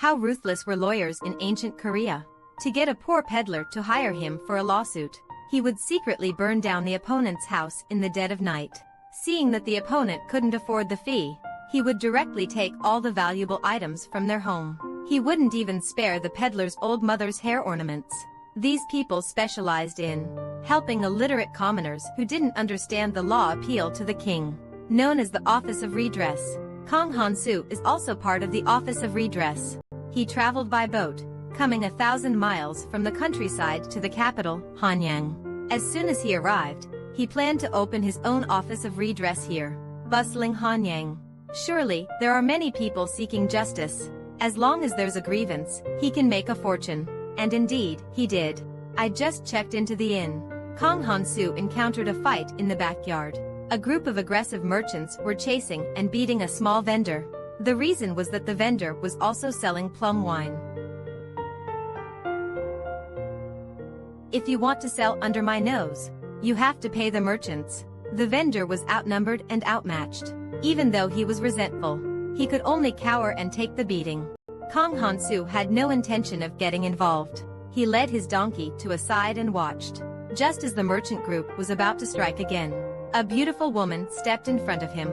How ruthless were lawyers in ancient Korea. To get a poor peddler to hire him for a lawsuit, he would secretly burn down the opponent's house in the dead of night. Seeing that the opponent couldn't afford the fee, he would directly take all the valuable items from their home. He wouldn't even spare the peddler's old mother's hair ornaments. These people specialized in helping illiterate commoners who didn't understand the law appeal to the king. Known as the Office of Redress, Kang Han-soo is also part of the Office of Redress. He traveled by boat, coming 1,000 miles from the countryside to the capital, Hanyang. As soon as he arrived, he planned to open his own Office of Redress here. Bustling Hanyang. Surely, there are many people seeking justice. As long as there's a grievance, he can make a fortune. And indeed, he did. I just checked into the inn. Kang Han-soo encountered a fight in the backyard. A group of aggressive merchants were chasing and beating a small vendor. The reason was that the vendor was also selling plum wine. If you want to sell under my nose, you have to pay the merchants. The vendor was outnumbered and outmatched. Even though he was resentful, he could only cower and take the beating. Kang Han-soo had no intention of getting involved. He led his donkey to a side and watched. Just as the merchant group was about to strike again, a beautiful woman stepped in front of him.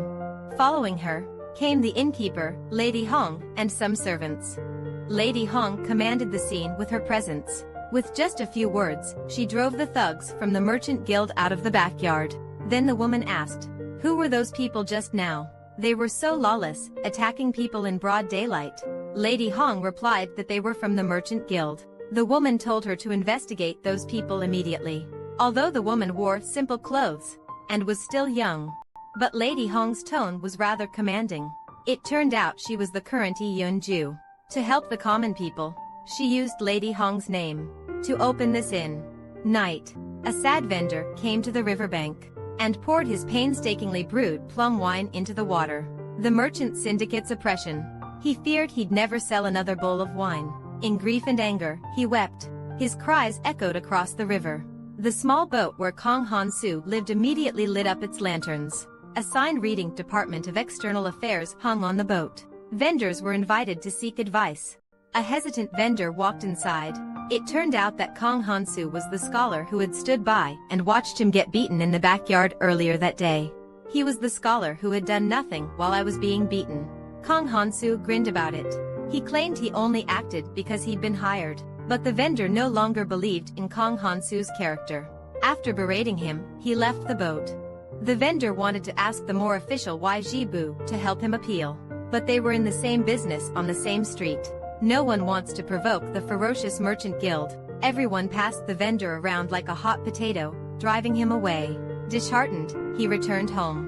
Following her came the innkeeper, Lady Hong, and some servants. Lady Hong commanded the scene with her presence. With just a few words, she drove the thugs from the merchant guild out of the backyard. Then the woman asked, "Who were those people just now? They were so lawless, attacking people in broad daylight." Lady Hong replied that they were from the merchant guild. The woman told her to investigate those people immediately. Although the woman wore simple clothes and was still young, but Lady Hong's tone was rather commanding. It turned out she was the current Yeon-ju. To help the common people, she used Lady Hong's name to open this inn. Night. A sad vendor came to the riverbank and poured his painstakingly brewed plum wine into the water. The merchant syndicate's oppression. He feared he'd never sell another bowl of wine. In grief and anger, he wept. His cries echoed across the river. The small boat where Kang Han-soo lived immediately lit up its lanterns. A sign reading Department of External Affairs hung on the boat. Vendors were invited to seek advice. A hesitant vendor walked inside. It turned out that Kang Han-soo was the scholar who had stood by and watched him get beaten in the backyard earlier that day. He was the scholar who had done nothing while I was being beaten. Kang Han-soo grinned about it. He claimed he only acted because he'd been hired, but the vendor no longer believed in Kang Han-soo's character. After berating him, he left the boat. The vendor wanted to ask the more official YG-bu to help him appeal, but they were in the same business on the same street. No one wants to provoke the ferocious merchant guild. Everyone passed the vendor around like a hot potato, driving him away. Disheartened, he returned home.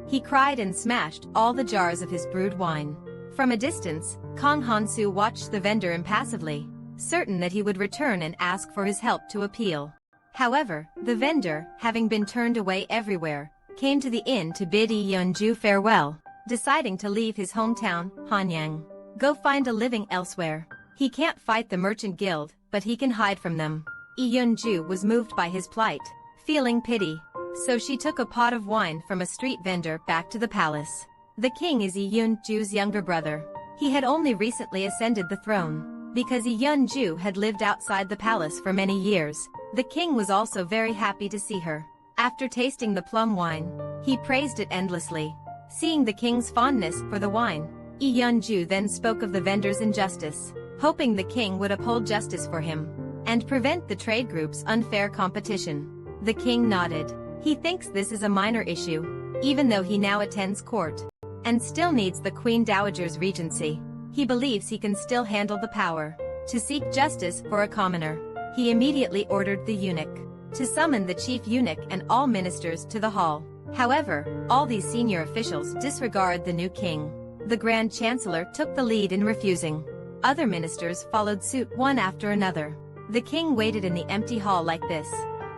He cried and smashed all the jars of his brewed wine. From a distance, Kang Han-soo watched the vendor impassively, certain that he would return and ask for his help to appeal. However, the vendor, having been turned away everywhere, came to the inn to bid Yeon-ju farewell, deciding to leave his hometown, Hanyang. Go find a living elsewhere. He can't fight the merchant guild, but he can hide from them. Yeon-ju was moved by his plight, feeling pity. So she took a pot of wine from a street vendor back to the palace. The king is Yeon-ju's younger brother. He had only recently ascended the throne. Because Yeon-ju had lived outside the palace for many years, the king was also very happy to see her. After tasting the plum wine, he praised it endlessly. Seeing the king's fondness for the wine, Yeon-ju then spoke of the vendor's injustice, hoping the king would uphold justice for him and prevent the trade group's unfair competition. The king nodded. He thinks this is a minor issue, even though he now attends court and still needs the Queen Dowager's regency. He believes he can still handle the power to seek justice for a commoner. He immediately ordered the eunuch to summon the chief eunuch and all ministers to the hall. However, all these senior officials disregard the new king. The Grand Chancellor took the lead in refusing. Other ministers followed suit one after another. The king waited in the empty hall like this,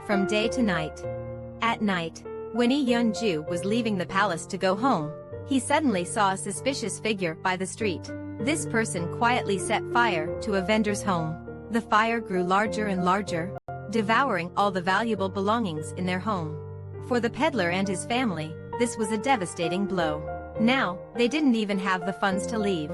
from day to night. At night, when Yeon-ju was leaving the palace to go home, he suddenly saw a suspicious figure by the street. This person quietly set fire to a vendor's home. The fire grew larger and larger, devouring all the valuable belongings in their home. For the peddler and his family, this was a devastating blow. Now, they didn't even have the funds to leave.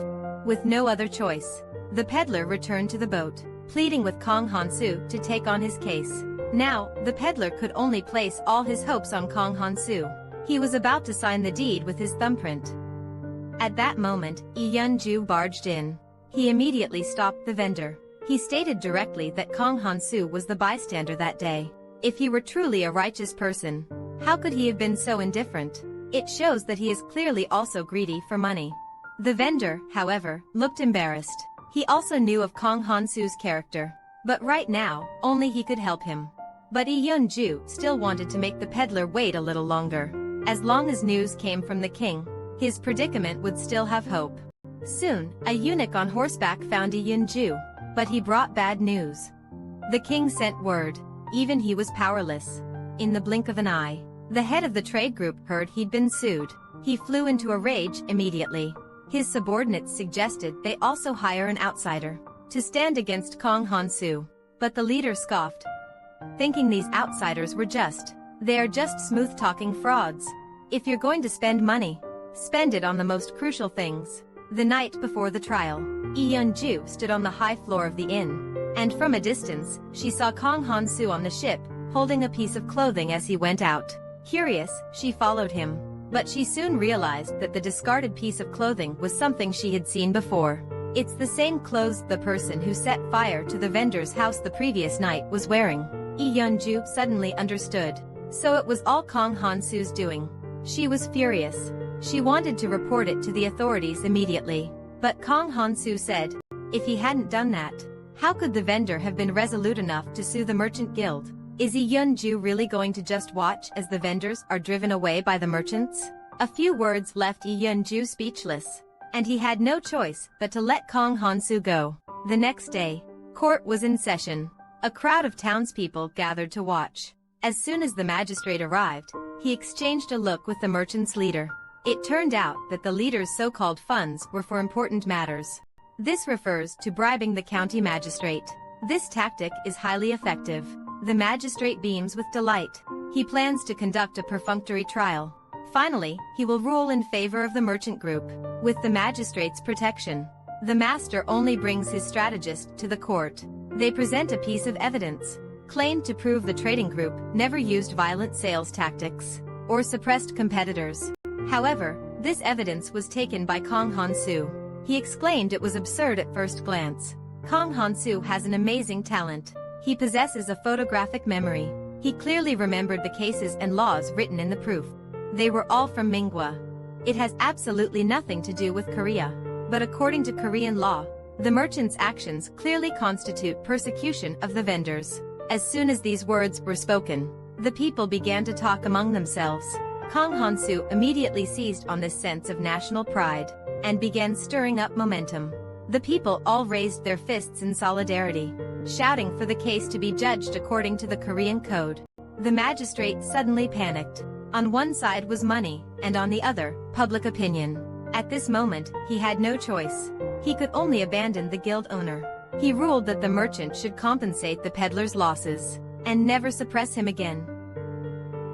With no other choice, the peddler returned to the boat, pleading with Kong Han-soo to take on his case. Now, the peddler could only place all his hopes on Kong Han-soo. He was about to sign the deed with his thumbprint. At that moment, Lee Yun-ju barged in. He immediately stopped the vendor. He stated directly that Kong Han-soo was the bystander that day. If he were truly a righteous person, how could he have been so indifferent? It shows that he is clearly also greedy for money. The vendor, however, looked embarrassed. He also knew of Kong Han-soo's character. But right now, only he could help him. But Lee Yun-ju still wanted to make the peddler wait a little longer. As long as news came from the king, his predicament would still have hope. Soon, a eunuch on horseback found Lee Yun-ju, but he brought bad news. The king sent word. Even he was powerless. In the blink of an eye, the head of the trade group heard he'd been sued. He flew into a rage immediately. His subordinates suggested they also hire an outsider to stand against Kong Han-soo. But the leader scoffed, thinking these outsiders were they are just smooth-talking frauds. If you're going to spend money, spend it on the most crucial things. The night before the trial, Lee Yun-ju stood on the high floor of the inn, and from a distance, she saw Kong Han-soo on the ship, holding a piece of clothing as he went out. Curious, she followed him. But she soon realized that the discarded piece of clothing was something she had seen before. It's the same clothes the person who set fire to the vendor's house the previous night was wearing. Lee Yun-ju suddenly understood. So it was all Kong Han-soo's doing. She was furious. She wanted to report it to the authorities immediately. But Kong Han-soo said, if he hadn't done that, how could the vendor have been resolute enough to sue the merchant guild? Is Lee Yun-ju really going to just watch as the vendors are driven away by the merchants? A few words left Lee Yun-ju speechless, and he had no choice but to let Kong Han-soo go. The next day, court was in session. A crowd of townspeople gathered to watch. As soon as the magistrate arrived, he exchanged a look with the merchant's leader. It turned out that the leader's so-called funds were for important matters. This refers to bribing the county magistrate. This tactic is highly effective. The magistrate beams with delight. He plans to conduct a perfunctory trial. Finally, he will rule in favor of the merchant group. With the magistrate's protection, the master only brings his strategist to the court. They present a piece of evidence, claimed to prove the trading group never used violent sales tactics or suppressed competitors. However, this evidence was taken by Kong Han-soo. He exclaimed it was absurd at first glance. Kong Han-soo has an amazing talent. He possesses a photographic memory. He clearly remembered the cases and laws written in the proof. They were all from Mingwa. It has absolutely nothing to do with Korea. But according to Korean law, the merchant's actions clearly constitute persecution of the vendors. As soon as these words were spoken, the people began to talk among themselves. Kong Han-soo immediately seized on this sense of national pride and began stirring up momentum. The people all raised their fists in solidarity, shouting for the case to be judged according to the Korean code. The magistrate suddenly panicked. On one side was money, and on the other, public opinion. At this moment, he had no choice. He could only abandon the guild owner. He ruled that the merchant should compensate the peddler's losses, and never suppress him again.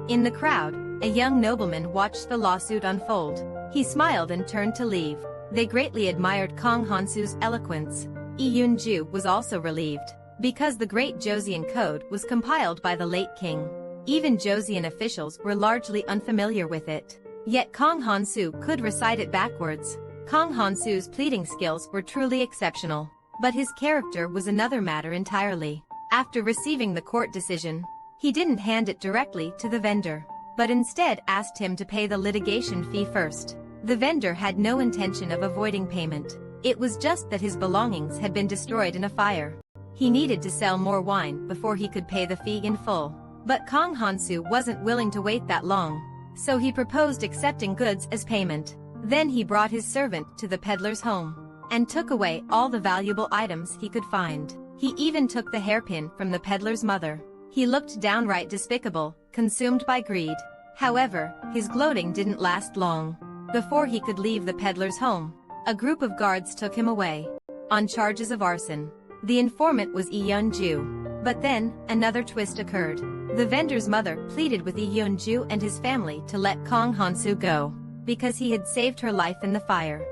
In the crowd, a young nobleman watched the lawsuit unfold. He smiled and turned to leave. They greatly admired Kong Han-soo's eloquence. Lee Yun-ju was also relieved, because the Great Joseon Code was compiled by the late king. Even Joseon officials were largely unfamiliar with it. Yet Kong Han-soo could recite it backwards. Kong Han-soo's pleading skills were truly exceptional. But his character was another matter entirely. After receiving the court decision, he didn't hand it directly to the vendor, but instead asked him to pay the litigation fee first. The vendor had no intention of avoiding payment. It was just that his belongings had been destroyed in a fire. He needed to sell more wine before he could pay the fee in full. But Kong Han-soo wasn't willing to wait that long, so he proposed accepting goods as payment. Then he brought his servant to the peddler's home and took away all the valuable items he could find. He even took the hairpin from the peddler's mother. He looked downright despicable, consumed by greed. However, his gloating didn't last long. Before he could leave the peddler's home, a group of guards took him away on charges of arson. The informant was Lee Yun-ju. But then, another twist occurred. The vendor's mother pleaded with Lee Yun-ju and his family to let Kong Han-soo go, because he had saved her life in the fire.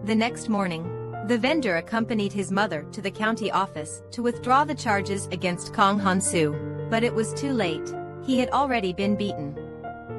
The next morning, The vendor accompanied his mother to the county office to withdraw the charges against Kang Han-soo. But it was too late. He had already been beaten.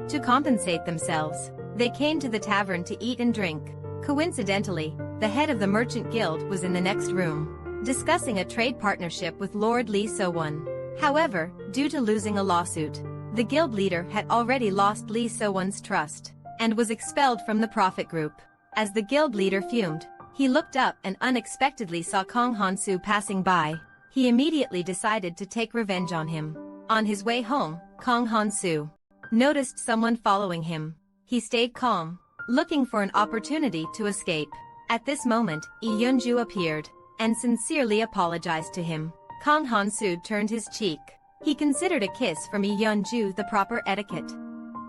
To compensate themselves, they came to the tavern to eat and drink. Coincidentally, the head of the merchant guild was in the next room, discussing a trade partnership with Lord Lee So-won. However, due to losing a lawsuit, the guild leader had already lost Lee So-won's trust, and was expelled from the profit group. As the guild leader fumed, he looked up and unexpectedly saw Kang Han-soo passing by. He immediately decided to take revenge on him. On his way home, Kang Han-soo noticed someone following him. He stayed calm, looking for an opportunity to escape. At this moment, Lee Yeon-ju appeared, and sincerely apologized to him. Kang Han-soo turned his cheek. He considered a kiss from Lee Yeon-ju the proper etiquette.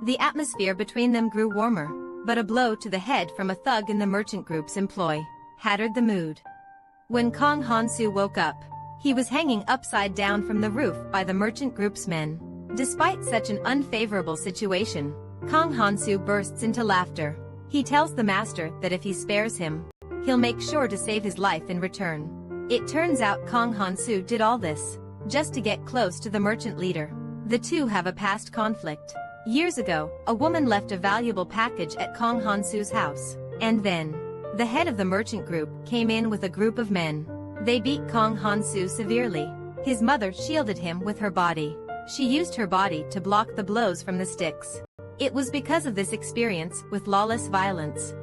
The atmosphere between them grew warmer, but a blow to the head from a thug in the merchant group's employ hattered the mood. When Kang Han-soo woke up, he was hanging upside down from the roof by the merchant group's men. Despite such an unfavorable situation, Kang Han-soo bursts into laughter. He tells the master that if he spares him, he'll make sure to save his life in return. It turns out Kang Han-soo did all this just to get close to the merchant leader. The two have a past conflict. Years ago, a woman left a valuable package at Kang Han-soo's house, and then the head of the merchant group came in with a group of men. They beat Kang Han-soo severely. His mother shielded him with her body. She used her body to block the blows from the sticks. It was because of this experience with lawless violence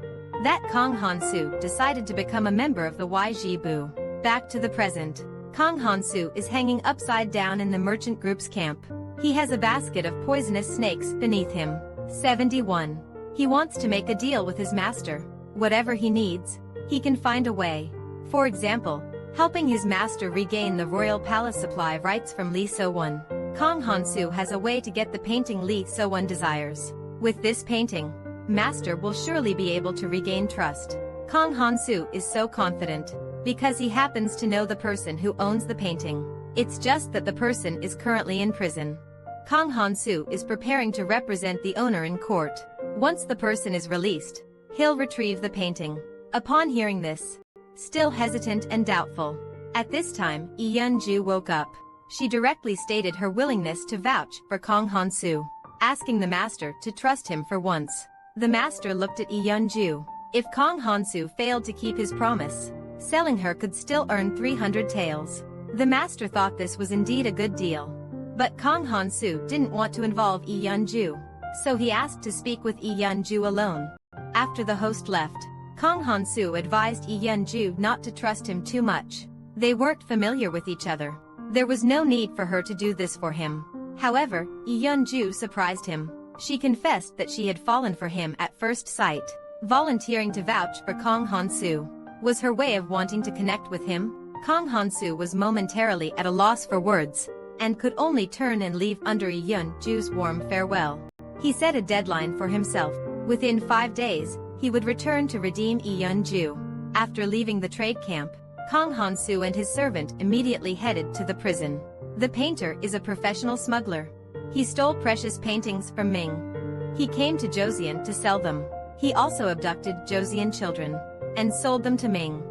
that Kang Han-soo decided to become a member of the YG-bu. Back to the present. Kang Han-soo is hanging upside down in the merchant group's camp. He has a basket of poisonous snakes beneath him. 71. He wants to make a deal with his master. Whatever he needs, he can find a way. For example, helping his master regain the royal palace supply rights from Lee So-won. Kang Han-soo has a way to get the painting Lee So-won desires. With this painting, master will surely be able to regain trust. Kang Han-soo is so confident because he happens to know the person who owns the painting. It's just that the person is currently in prison. Kang Han-soo is preparing to represent the owner in court. Once the person is released, he'll retrieve the painting. Upon hearing this, still hesitant and doubtful, at this time Lee Yeon-ju woke up. She directly stated her willingness to vouch for Kang Han-soo, asking the master to trust him for once. The master looked at Lee Yeon-ju. If Kang Han-soo failed to keep his promise, selling her could still earn 300 taels. The master thought this was indeed a good deal. But Kang Han-soo didn't want to involve Lee Yeon-ju, so he asked to speak with Lee Yeon-ju alone. After the host left, Kang Han-soo advised Lee Yeon-ju not to trust him too much. They weren't familiar with each other. There was no need for her to do this for him. However, Lee Yeon-ju surprised him. She confessed that she had fallen for him at first sight. Volunteering to vouch for Kang Han-soo was her way of wanting to connect with him. Kang Han-soo was momentarily at a loss for words, and could only turn and leave under Lee Yeon-ju's warm farewell. He set a deadline for himself. Within 5 days, he would return to redeem Lee Yeon-ju. After leaving the trade camp, Kang Han-soo and his servant immediately headed to the prison. The painter is a professional smuggler. He stole precious paintings from Ming. He came to Joseon to sell them. He also abducted Joseon children and sold them to Ming.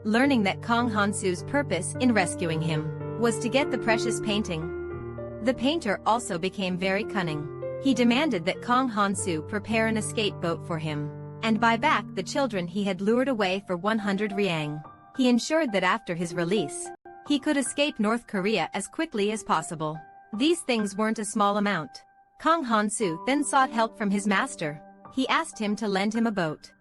Learning that Kang Han-soo's purpose in rescuing him was to get the precious painting, the painter also became very cunning. He demanded that Kang Han-soo prepare an escape boat for him, and buy back the children he had lured away for 100 ryang. He ensured that after his release, he could escape North Korea as quickly as possible. These things weren't a small amount. Kang Han-soo then sought help from his master. He asked him to lend him a boat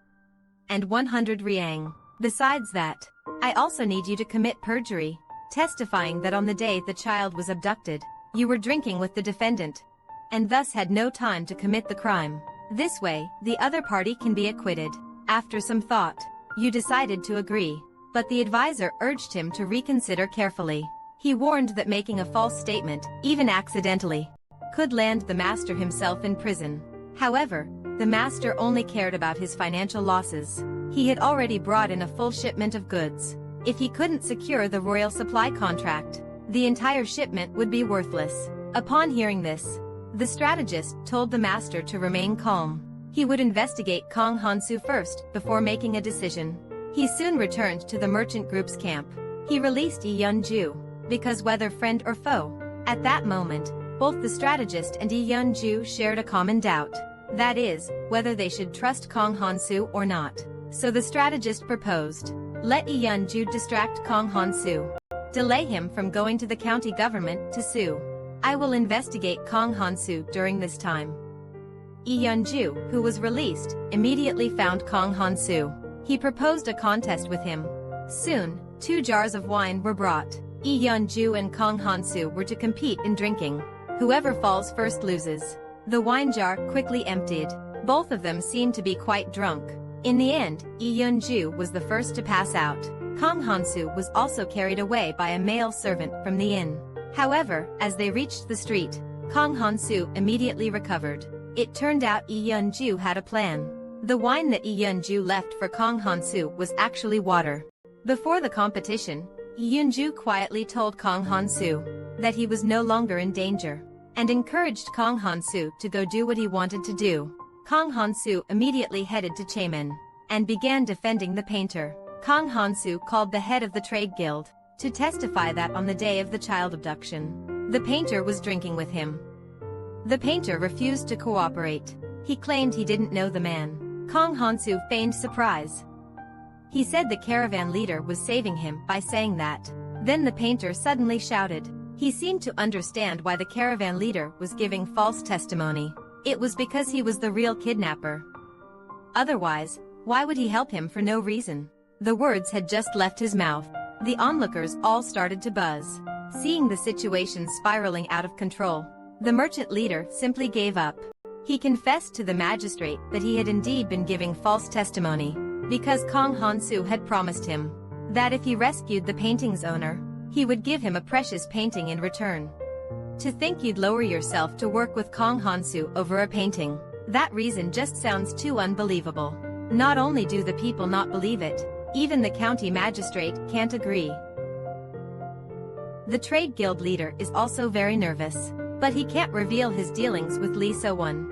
and 100 ryang. Besides that, I also need you to commit perjury, testifying that on the day the child was abducted, you were drinking with the defendant, and thus had no time to commit the crime. This way, the other party can be acquitted. After some thought, you decided to agree, but the advisor urged him to reconsider carefully. He warned that making a false statement, even accidentally, could land the master himself in prison. However, the master only cared about his financial losses. He had already brought in a full shipment of goods. If he couldn't secure the royal supply contract, the entire shipment would be worthless. Upon hearing this, the strategist told the master to remain calm. He would investigate Kang Han-soo first before making a decision. He soon returned to the merchant group's camp. He released Yi Yun-ju, because whether friend or foe, at that moment, both the strategist and Yi Yun-ju shared a common doubt. That is, whether they should trust Kang Han-soo or not. So the strategist proposed, let Yi Yun-ju distract Kang Han-soo. Delay him from going to the county government to sue. I will investigate Kang Han-soo during this time. Yi Yun-ju, who was released, immediately found Kang Han-soo. He proposed a contest with him. Soon, 2 jars of wine were brought. Yi Yun-ju and Kang Han-soo were to compete in drinking. Whoever falls first loses. The wine jar quickly emptied. Both of them seemed to be quite drunk. In the end, Yi Yun-ju was the first to pass out. Kang Han-soo was also carried away by a male servant from the inn. However, as they reached the street, Kang Han-soo immediately recovered. It turned out Yi Yun-ju had a plan. The wine that Yi Yun-ju left for Kang Han-soo was actually water. Before the competition, Yi Yun-ju quietly told Kang Han-soo that he was no longer in danger, and encouraged Kang Han-soo to go do what he wanted to do. Kang Han-soo immediately headed to Chemin, and began defending the painter. Kang Han-soo called the head of the trade guild, to testify that on the day of the child abduction, the painter was drinking with him. The painter refused to cooperate. He claimed he didn't know the man. Kang Han-soo feigned surprise. He said the caravan leader was saving him by saying that. Then the painter suddenly shouted. He seemed to understand why the caravan leader was giving false testimony. It was because he was the real kidnapper. Otherwise, why would he help him for no reason? The words had just left his mouth. The onlookers all started to buzz. Seeing the situation spiraling out of control, the merchant leader simply gave up. He confessed to the magistrate that he had indeed been giving false testimony, because Kang Han-soo had promised him that if he rescued the painting's owner, he would give him a precious painting in return. To think you'd lower yourself to work with Kang Han-soo over a painting, that reason just sounds too unbelievable. Not only do the people not believe it, even the county magistrate can't agree. The trade guild leader is also very nervous, but he can't reveal his dealings with Lee So-won.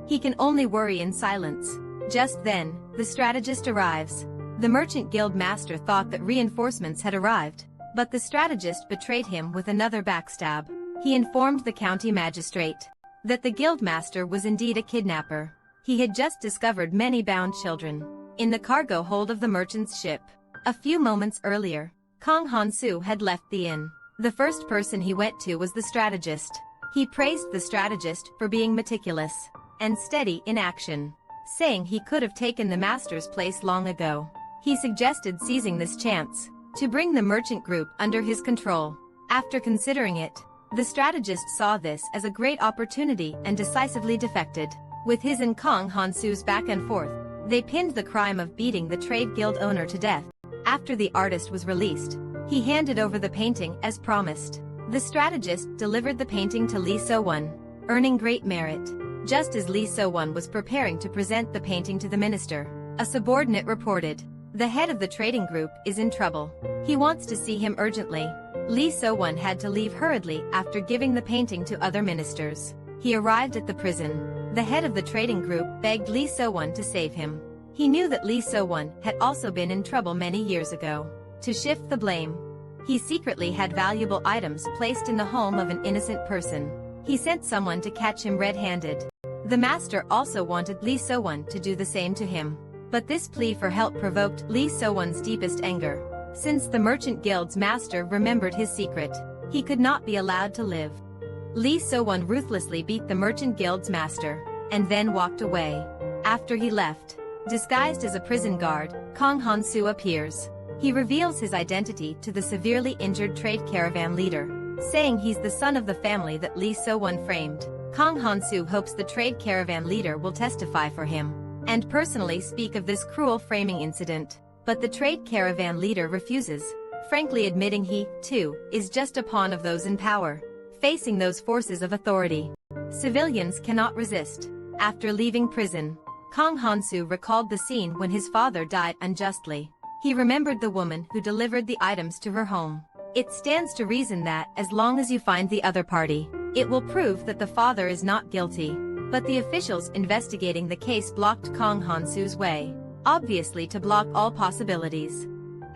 He can only worry in silence. Just then, the strategist arrives. The merchant guild master thought that reinforcements had arrived, but the strategist betrayed him with another backstab. He informed the county magistrate that the guild master was indeed a kidnapper. He had just discovered many bound children in the cargo hold of the merchant's ship. A few moments earlier, Kang Han-soo had left the inn. The first person he went to was the strategist. He praised the strategist for being meticulous and steady in action, saying he could have taken the master's place long ago. He suggested seizing this chance to bring the merchant group under his control. After considering it, the strategist saw this as a great opportunity and decisively defected. With his and Kang Han-soo's back and forth, they pinned the crime of beating the trade guild owner to death. After the artist was released, he handed over the painting as promised. The strategist delivered the painting to Lee So-won, earning great merit. Just as Lee So-won was preparing to present the painting to the minister, a subordinate reported, "The head of the trading group is in trouble. He wants to see him urgently." Lee So-won had to leave hurriedly after giving the painting to other ministers. He arrived at the prison. The head of the trading group begged Lee So-won to save him. He knew that Lee So-won had also been in trouble many years ago. To shift the blame, he secretly had valuable items placed in the home of an innocent person. He sent someone to catch him red-handed. The master also wanted Lee So-won to do the same to him. But this plea for help provoked Lee So-won's deepest anger. Since the merchant guild's master remembered his secret, he could not be allowed to live. Lee So-won ruthlessly beat the merchant guild's master, and then walked away. After he left, disguised as a prison guard, Kang Han-soo appears. He reveals his identity to the severely injured trade caravan leader, saying he's the son of the family that Lee So-won framed. Kang Han-soo hopes the trade caravan leader will testify for him, and personally speak of this cruel framing incident. But the trade caravan leader refuses, frankly admitting he, too, is just a pawn of those in power, facing those forces of authority. Civilians cannot resist. After leaving prison, Kang Han-soo recalled the scene when his father died unjustly. He remembered the woman who delivered the items to her home. It stands to reason that as long as you find the other party, it will prove that the father is not guilty. But the officials investigating the case blocked Kang Han-soo's way. obviously to block all possibilities.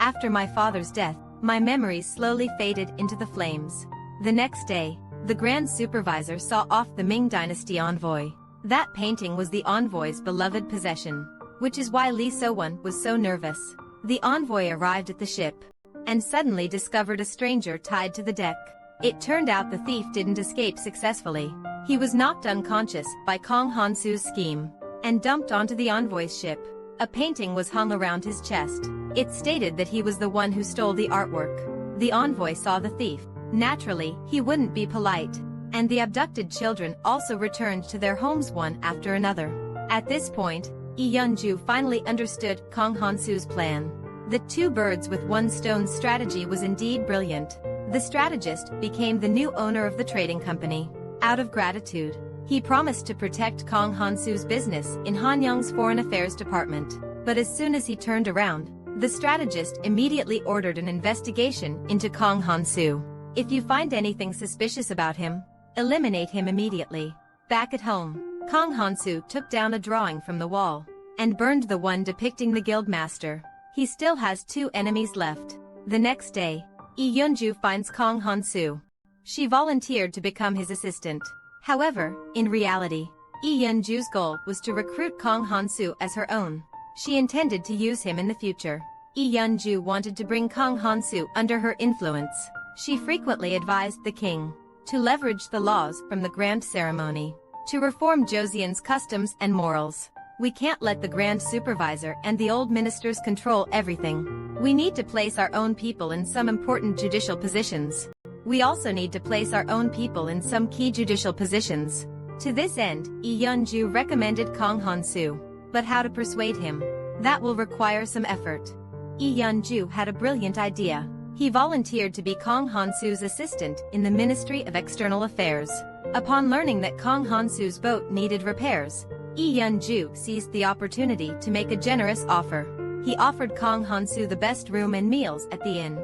After my father's death, my memories slowly faded into the flames. The next day, the Grand Supervisor saw off the Ming Dynasty envoy. That painting was the envoy's beloved possession, which is why Li So-won was so nervous. The envoy arrived at the ship and suddenly discovered a stranger tied to the deck. It turned out the thief didn't escape successfully. He was knocked unconscious by Kang Han-soo's scheme and dumped onto the envoy's ship. A painting was hung around his chest. It stated that he was the one who stole the artwork. The envoy saw the thief. Naturally, he wouldn't be polite, and the abducted children also returned to their homes one after another. At this point, Lee Yun-ju finally understood Kang Han-soo's plan. The two birds with one stone strategy was indeed brilliant. The strategist became the new owner of the trading company. Out of gratitude, he promised to protect Kang Han-soo's business in Hanyang's Foreign Affairs Department. But as soon as he turned around, the strategist immediately ordered an investigation into Kang Han-soo. If you find anything suspicious about him, eliminate him immediately. Back at home, Kang Han-soo took down a drawing from the wall and burned the one depicting the guildmaster. He still has 2 enemies left. The next day, Lee Yun-ju finds Kang Han-soo. She volunteered to become his assistant. However, in reality, Lee Yun-ju's goal was to recruit Kang Han-soo as her own. She intended to use him in the future. Lee Yun-ju wanted to bring Kang Han-soo under her influence. She frequently advised the king to leverage the laws from the grand ceremony to reform Joseon's customs and morals. We can't let the grand supervisor and the old ministers control everything. We need to place our own people in some important judicial positions. We also need to place our own people in some key judicial positions. To this end, Lee Yun-ju recommended Kang Han-soo. But how to persuade him? That will require some effort. Lee Yun-ju had a brilliant idea. He volunteered to be Kang Han-soo's assistant in the Ministry of External Affairs. Upon learning that Kang Han-soo's boat needed repairs, Lee Yun-ju seized the opportunity to make a generous offer. He offered Kang Han-soo the best room and meals at the inn.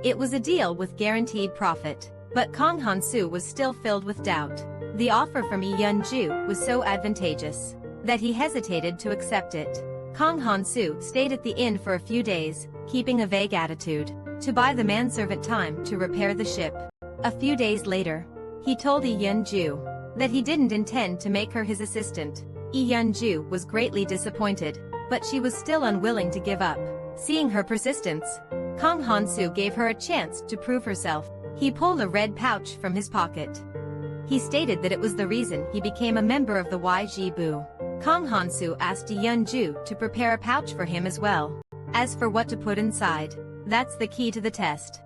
It was a deal with guaranteed profit, but Kang Han-soo was still filled with doubt. The offer from Lee Yun-ju was so advantageous that he hesitated to accept it. Kang Han-soo stayed at the inn for a few days, keeping a vague attitude, to buy the manservant time to repair the ship. A few days later, he told Lee Yun-ju that he didn't intend to make her his assistant. Lee Yun-ju was greatly disappointed, but she was still unwilling to give up. Seeing her persistence, Kang Han-soo gave her a chance to prove herself. He pulled a red pouch from his pocket. He stated that it was the reason he became a member of the YG-bu. Kang Han-soo asked Lee Yun-ju to prepare a pouch for him as well. As for what to put inside, that's the key to the test.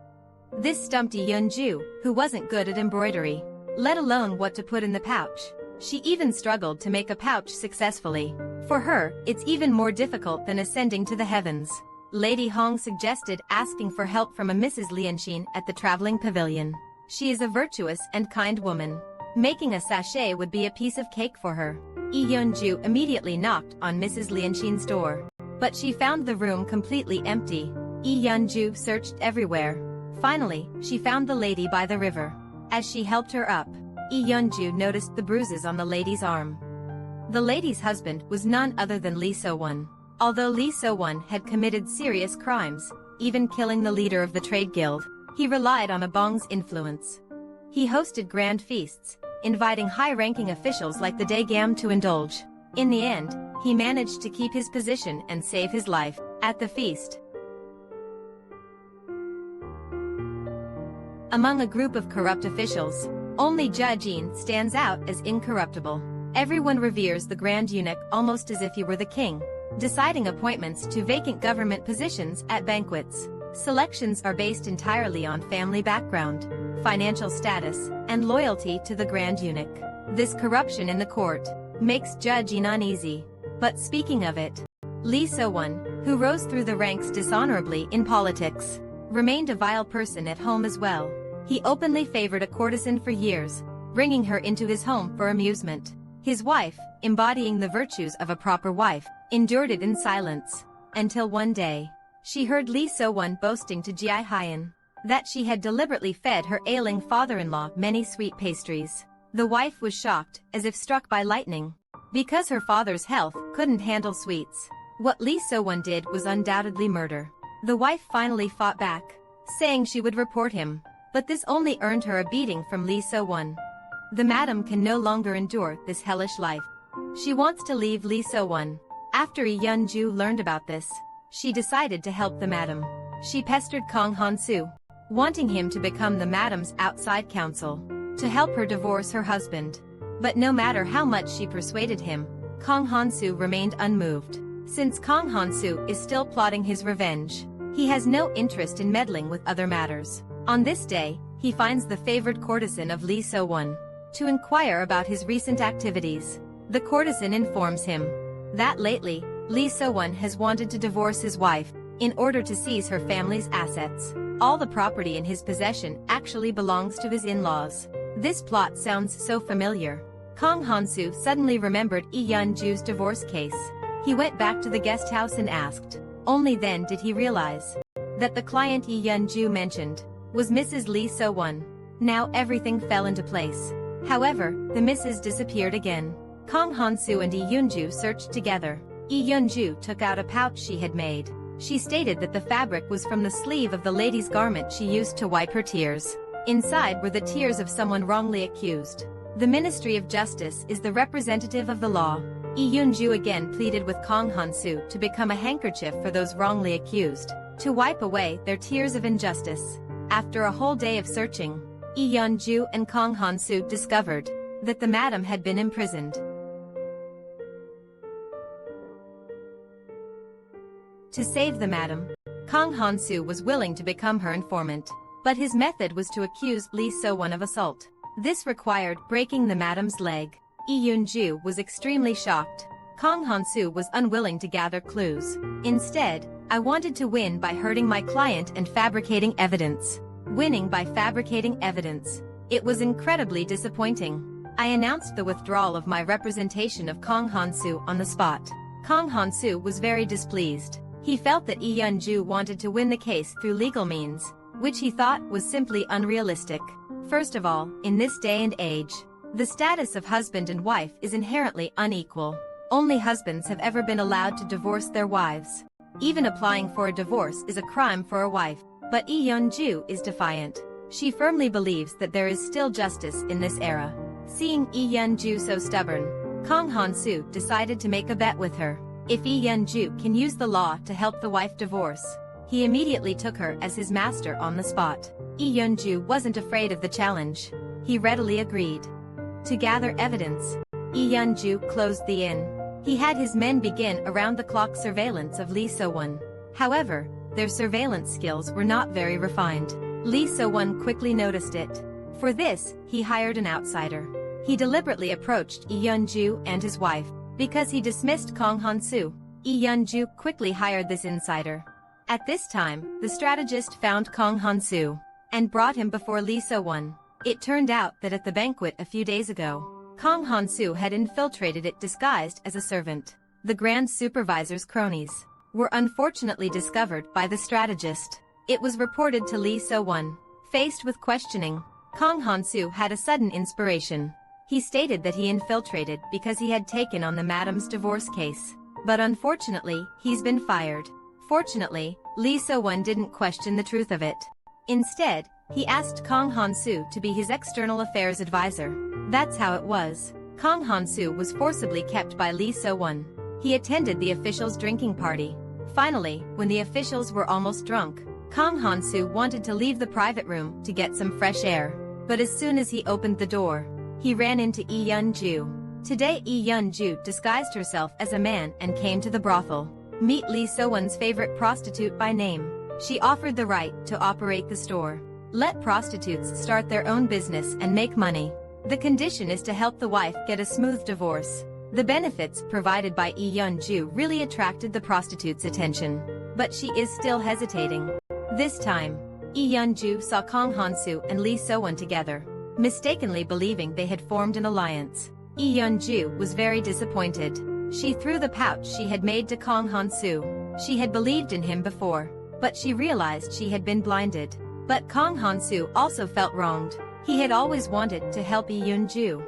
This stumped Lee Yun-ju, who wasn't good at embroidery, let alone what to put in the pouch. She even struggled to make a pouch successfully. For her, it's even more difficult than ascending to the heavens. Lady Hong suggested asking for help from a Mrs. Lianshin at the traveling pavilion. She is a virtuous and kind woman. Making a sachet would be a piece of cake for her. Lee Yun-ju immediately knocked on Mrs. Lianshin's door, but she found the room completely empty. Lee Yun-ju searched everywhere. Finally, she found the lady by the river. As she helped her up, Lee Yun-ju noticed the bruises on the lady's arm. The lady's husband was none other than Lee So-won. Although Lee So-won had committed serious crimes, even killing the leader of the trade guild, he relied on Abong's influence. He hosted grand feasts, inviting high-ranking officials like the Daegam to indulge. In the end, he managed to keep his position and save his life. At the feast, among a group of corrupt officials, only Jia-jin stands out as incorruptible. Everyone reveres the Grand Eunuch almost as if he were the king, deciding appointments to vacant government positions at banquets. Selections are based entirely on family background, financial status, and loyalty to the Grand Eunuch. This corruption in the court makes Jia-jin uneasy. But speaking of it, Lee So-won, who rose through the ranks dishonorably in politics, remained a vile person at home as well. He openly favored a courtesan for years, bringing her into his home for amusement. His wife, embodying the virtues of a proper wife, endured it in silence, until one day, she heard Lee So-won boasting to Ji Hyen that she had deliberately fed her ailing father-in-law many sweet pastries. The wife was shocked, as if struck by lightning, because her father's health couldn't handle sweets. What Lee So-won did was undoubtedly murder. The wife finally fought back, saying she would report him, but this only earned her a beating from Lee So-won. The madam can no longer endure this hellish life. She wants to leave Lee So-won. After Lee Yun-ju learned about this, she decided to help the madam. She pestered Kang Han-soo, wanting him to become the madam's outside counsel, to help her divorce her husband. But no matter how much she persuaded him, Kang Han-soo remained unmoved. Since Kang Han-soo is still plotting his revenge, he has no interest in meddling with other matters. On this day, he finds the favored courtesan of Lee So-won to inquire about his recent activities. The courtesan informs him that lately, Lee So-won has wanted to divorce his wife in order to seize her family's assets. All the property in his possession actually belongs to his in-laws. This plot sounds so familiar. Kang Han-soo suddenly remembered Lee Yun-ju's divorce case. He went back to the guest house and asked. Only then did he realize that the client Lee Yun-ju mentioned was Mrs. Lee So-won. Now everything fell into place. However, the Mrs. disappeared again. Kang Han-soo and Lee Yun-ju searched together. Lee Yun-ju took out a pouch she had made. She stated that the fabric was from the sleeve of the lady's garment she used to wipe her tears. Inside were the tears of someone wrongly accused. The Ministry of Justice is the representative of the law. Lee Yun-ju again pleaded with Kang Han-soo to become a handkerchief for those wrongly accused, to wipe away their tears of injustice. After a whole day of searching, Lee Yun-ju and Kang Han-soo discovered that the madam had been imprisoned. To save the madam, Kang Han-soo was willing to become her informant, but his method was to accuse Lee So-won of assault. This required breaking the madam's leg. Lee Yun-ju was extremely shocked. Kang Han-soo was unwilling to gather clues. Instead, I wanted to win by hurting my client and fabricating evidence. Winning by fabricating evidence. It was incredibly disappointing. I announced the withdrawal of my representation of Kang Han-soo on the spot. Kang Han-soo was very displeased. He felt that Lee Yun-ju wanted to win the case through legal means, which he thought was simply unrealistic. First of all, in this day and age, the status of husband and wife is inherently unequal. Only husbands have ever been allowed to divorce their wives. Even applying for a divorce is a crime for a wife. But Lee Yun-ju is defiant. She firmly believes that there is still justice in this era. Seeing Lee Yun-ju so stubborn, Kang Han-soo decided to make a bet with her. If Lee Yun-ju can use the law to help the wife divorce, he immediately took her as his master on the spot. Lee Yun-ju wasn't afraid of the challenge. He readily agreed. To gather evidence, Lee Yun-ju closed the inn. He had his men begin around-the-clock surveillance of Lee So-won. However, their surveillance skills were not very refined. Lee So-won quickly noticed it. For this, he hired an outsider. He deliberately approached Lee Yun-ju and his wife, because he dismissed Kang Han-soo. Lee Yun-ju quickly hired this insider. At this time, the strategist found Kang Han-soo and brought him before Lee So-won. It turned out that at the banquet a few days ago, Kang Han-soo had infiltrated it disguised as a servant. The Grand Supervisor's cronies were unfortunately discovered by the strategist. It was reported to Lee So-won. Faced with questioning, Kang Han-soo had a sudden inspiration. He stated that he infiltrated because he had taken on the madam's divorce case. But unfortunately, he's been fired. Fortunately, Lee So-won didn't question the truth of it. Instead, he asked Kang Han-soo to be his external affairs advisor. That's how it was. Kang Han-soo was forcibly kept by Lee So-won. He attended the officials' drinking party. Finally, when the officials were almost drunk, Kang Han-soo wanted to leave the private room to get some fresh air. But as soon as he opened the door, he ran into Lee Yun-ju. Today Lee Yun-ju disguised herself as a man and came to the brothel. Meet Lee So-won's favorite prostitute by name. She offered the right to operate the store. Let prostitutes start their own business and make money. The condition is to help the wife get a smooth divorce. The benefits provided by Lee Yun-ju really attracted the prostitute's attention. But she is still hesitating. This time, Lee Yun-ju saw Kang Han-soo and Lee So-won together, mistakenly believing they had formed an alliance. Lee Yun-ju was very disappointed. She threw the pouch she had made to Kang Han-soo. She had believed in him before, but she realized she had been blinded. But Kang Han-soo also felt wronged. He had always wanted to help Lee Yun-ju.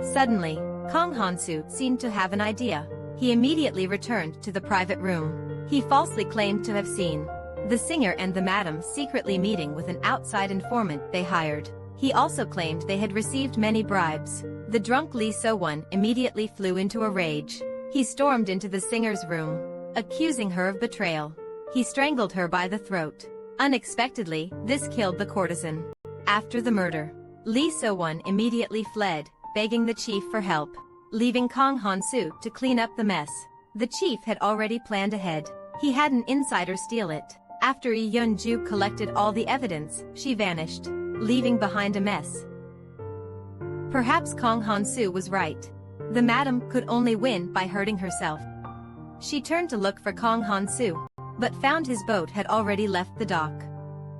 Suddenly, Kang Han-soo seemed to have an idea. he immediately returned to the private room. He falsely claimed to have seen the singer and the madam secretly meeting with an outside informant they hired. He also claimed they had received many bribes. The drunk Lee So-won immediately flew into a rage. He stormed into the singer's room, accusing her of betrayal. He strangled her by the throat. Unexpectedly, this killed the courtesan. After the murder, Lee So-won immediately fled, begging the chief for help, leaving Kang Han-soo to clean up the mess. The chief had already planned ahead. He had an insider steal it. After Lee Yun-ju collected all the evidence, she vanished, leaving behind a mess. Perhaps Kang Han-soo was right. The madam could only win by hurting herself. She turned to look for Kang Han-soo, but found his boat had already left the dock.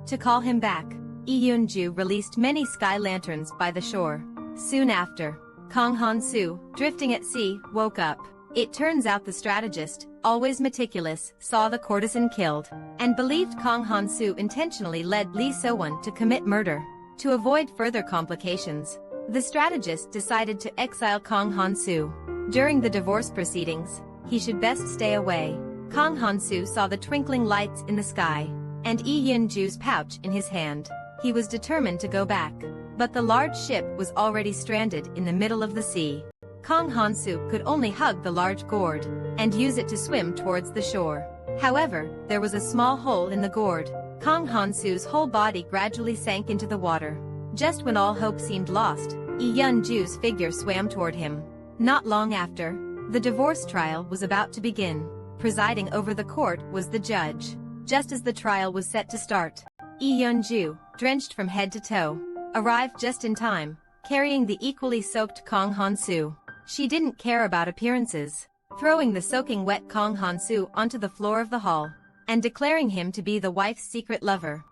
To call him back, Lee Yun-ju released many sky lanterns by the shore. Soon after, Kang Han-soo, drifting at sea, woke up. It turns out the strategist, always meticulous, saw the courtesan killed, and believed Kang Han-soo intentionally led Lee So-won to commit murder. To avoid further complications, the strategist decided to exile Kang Han-soo. During the divorce proceedings, he should best stay away. Kang Han-soo saw the twinkling lights in the sky, and Lee Yun-ju's pouch in his hand. He was determined to go back, but the large ship was already stranded in the middle of the sea. Kang Han-soo could only hug the large gourd, and use it to swim towards the shore. However, there was a small hole in the gourd. Kang Han-soo's whole body gradually sank into the water. Just when all hope seemed lost, Lee Yun-ju's figure swam toward him. Not long after, the divorce trial was about to begin. Presiding over the court was the judge. Just as the trial was set to start, Lee Yun-ju, drenched from head to toe, arrived just in time, carrying the equally soaked Kang Han-soo. She didn't care about appearances, throwing the soaking wet Kang Han-soo onto the floor of the hall, and declaring him to be the wife's secret lover.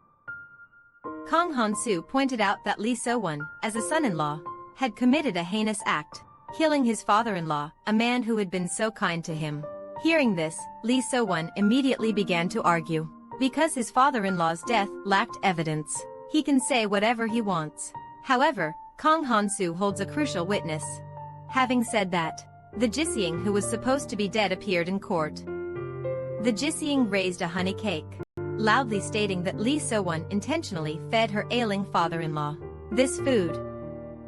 Kang Han-soo pointed out that Lee So-won, as a son-in-law, had committed a heinous act, killing his father-in-law, a man who had been so kind to him. Hearing this, Lee So-won immediately began to argue. Because his father-in-law's death lacked evidence, he can say whatever he wants. However, Kang Han-soo holds a crucial witness. Having said that, the Jising who was supposed to be dead appeared in court. The Jising raised a honey cake, loudly stating that Lee So-won intentionally fed her ailing father-in-law this food,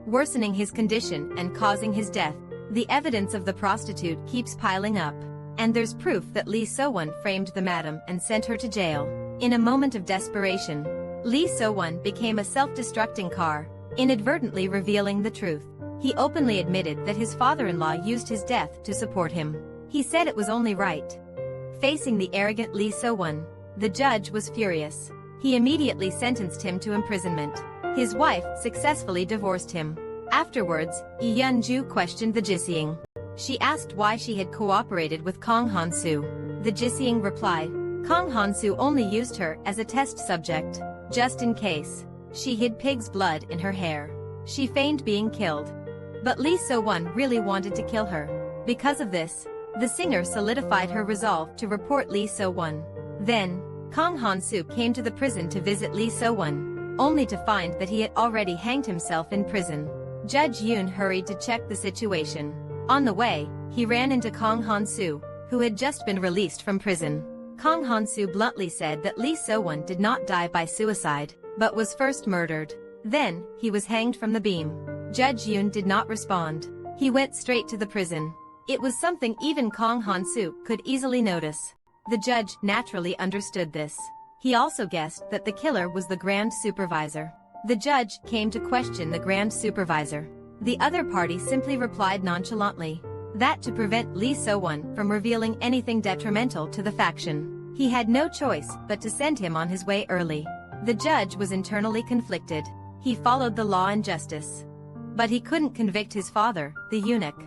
worsening his condition and causing his death. The evidence of the prostitute keeps piling up, and there's proof that Lee So-won framed the madam and sent her to jail. In a moment of desperation, Lee So-won became a self-destructing car, inadvertently revealing the truth. He openly admitted that his father-in-law used his death to support him. He said it was only right. Facing the arrogant Lee So-won, the judge was furious. He immediately sentenced him to imprisonment. His wife successfully divorced him. Afterwards, Lee Yun-ju questioned the Jising. She asked why she had cooperated with Kang Han-soo. The Jising replied, Kang Han-soo only used her as a test subject, just in case. She hid pig's blood in her hair. She feigned being killed. But Lee So-won really wanted to kill her. Because of this, the singer solidified her resolve to report Lee So-won. Then, Kang Han-soo came to the prison to visit Lee So-won, only to find that he had already hanged himself in prison. Judge Yoon hurried to check the situation. On the way, he ran into Kang Han-soo, who had just been released from prison. Kang Han-soo bluntly said that Lee So-won did not die by suicide, but was first murdered. Then, he was hanged from the beam. Judge Yoon did not respond. He went straight to the prison. It was something even Kang Han-soo could easily notice. The judge naturally understood this. He also guessed that the killer was the Grand Supervisor. The judge came to question the Grand Supervisor. The other party simply replied nonchalantly that to prevent Lee So-won from revealing anything detrimental to the faction, he had no choice but to send him on his way early. The judge was internally conflicted. He followed the law and justice, but he couldn't convict his father, the eunuch.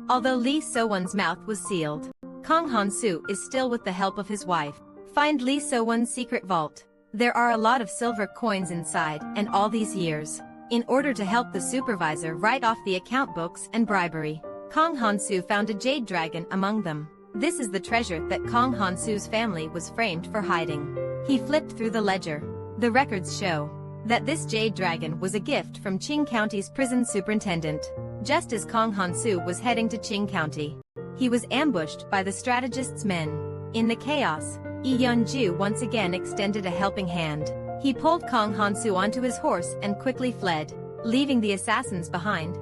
Although Lee So-won's mouth was sealed, Kang Han-soo is still with the help of his wife. Find Lee So-won's secret vault. There are a lot of silver coins inside, and all these years, in order to help the supervisor write off the account books and bribery, Kang Han-soo found a jade dragon among them. This is the treasure that Kang Han-soo's family was framed for hiding. He flipped through the ledger. The records show that this jade dragon was a gift from Qing County's prison superintendent, just as Kang Han-soo was heading to Qing County. he was ambushed by the strategist's men. In the chaos, Lee Yun-ju once again extended a helping hand. He pulled Kang Han-soo onto his horse and quickly fled, leaving the assassins behind.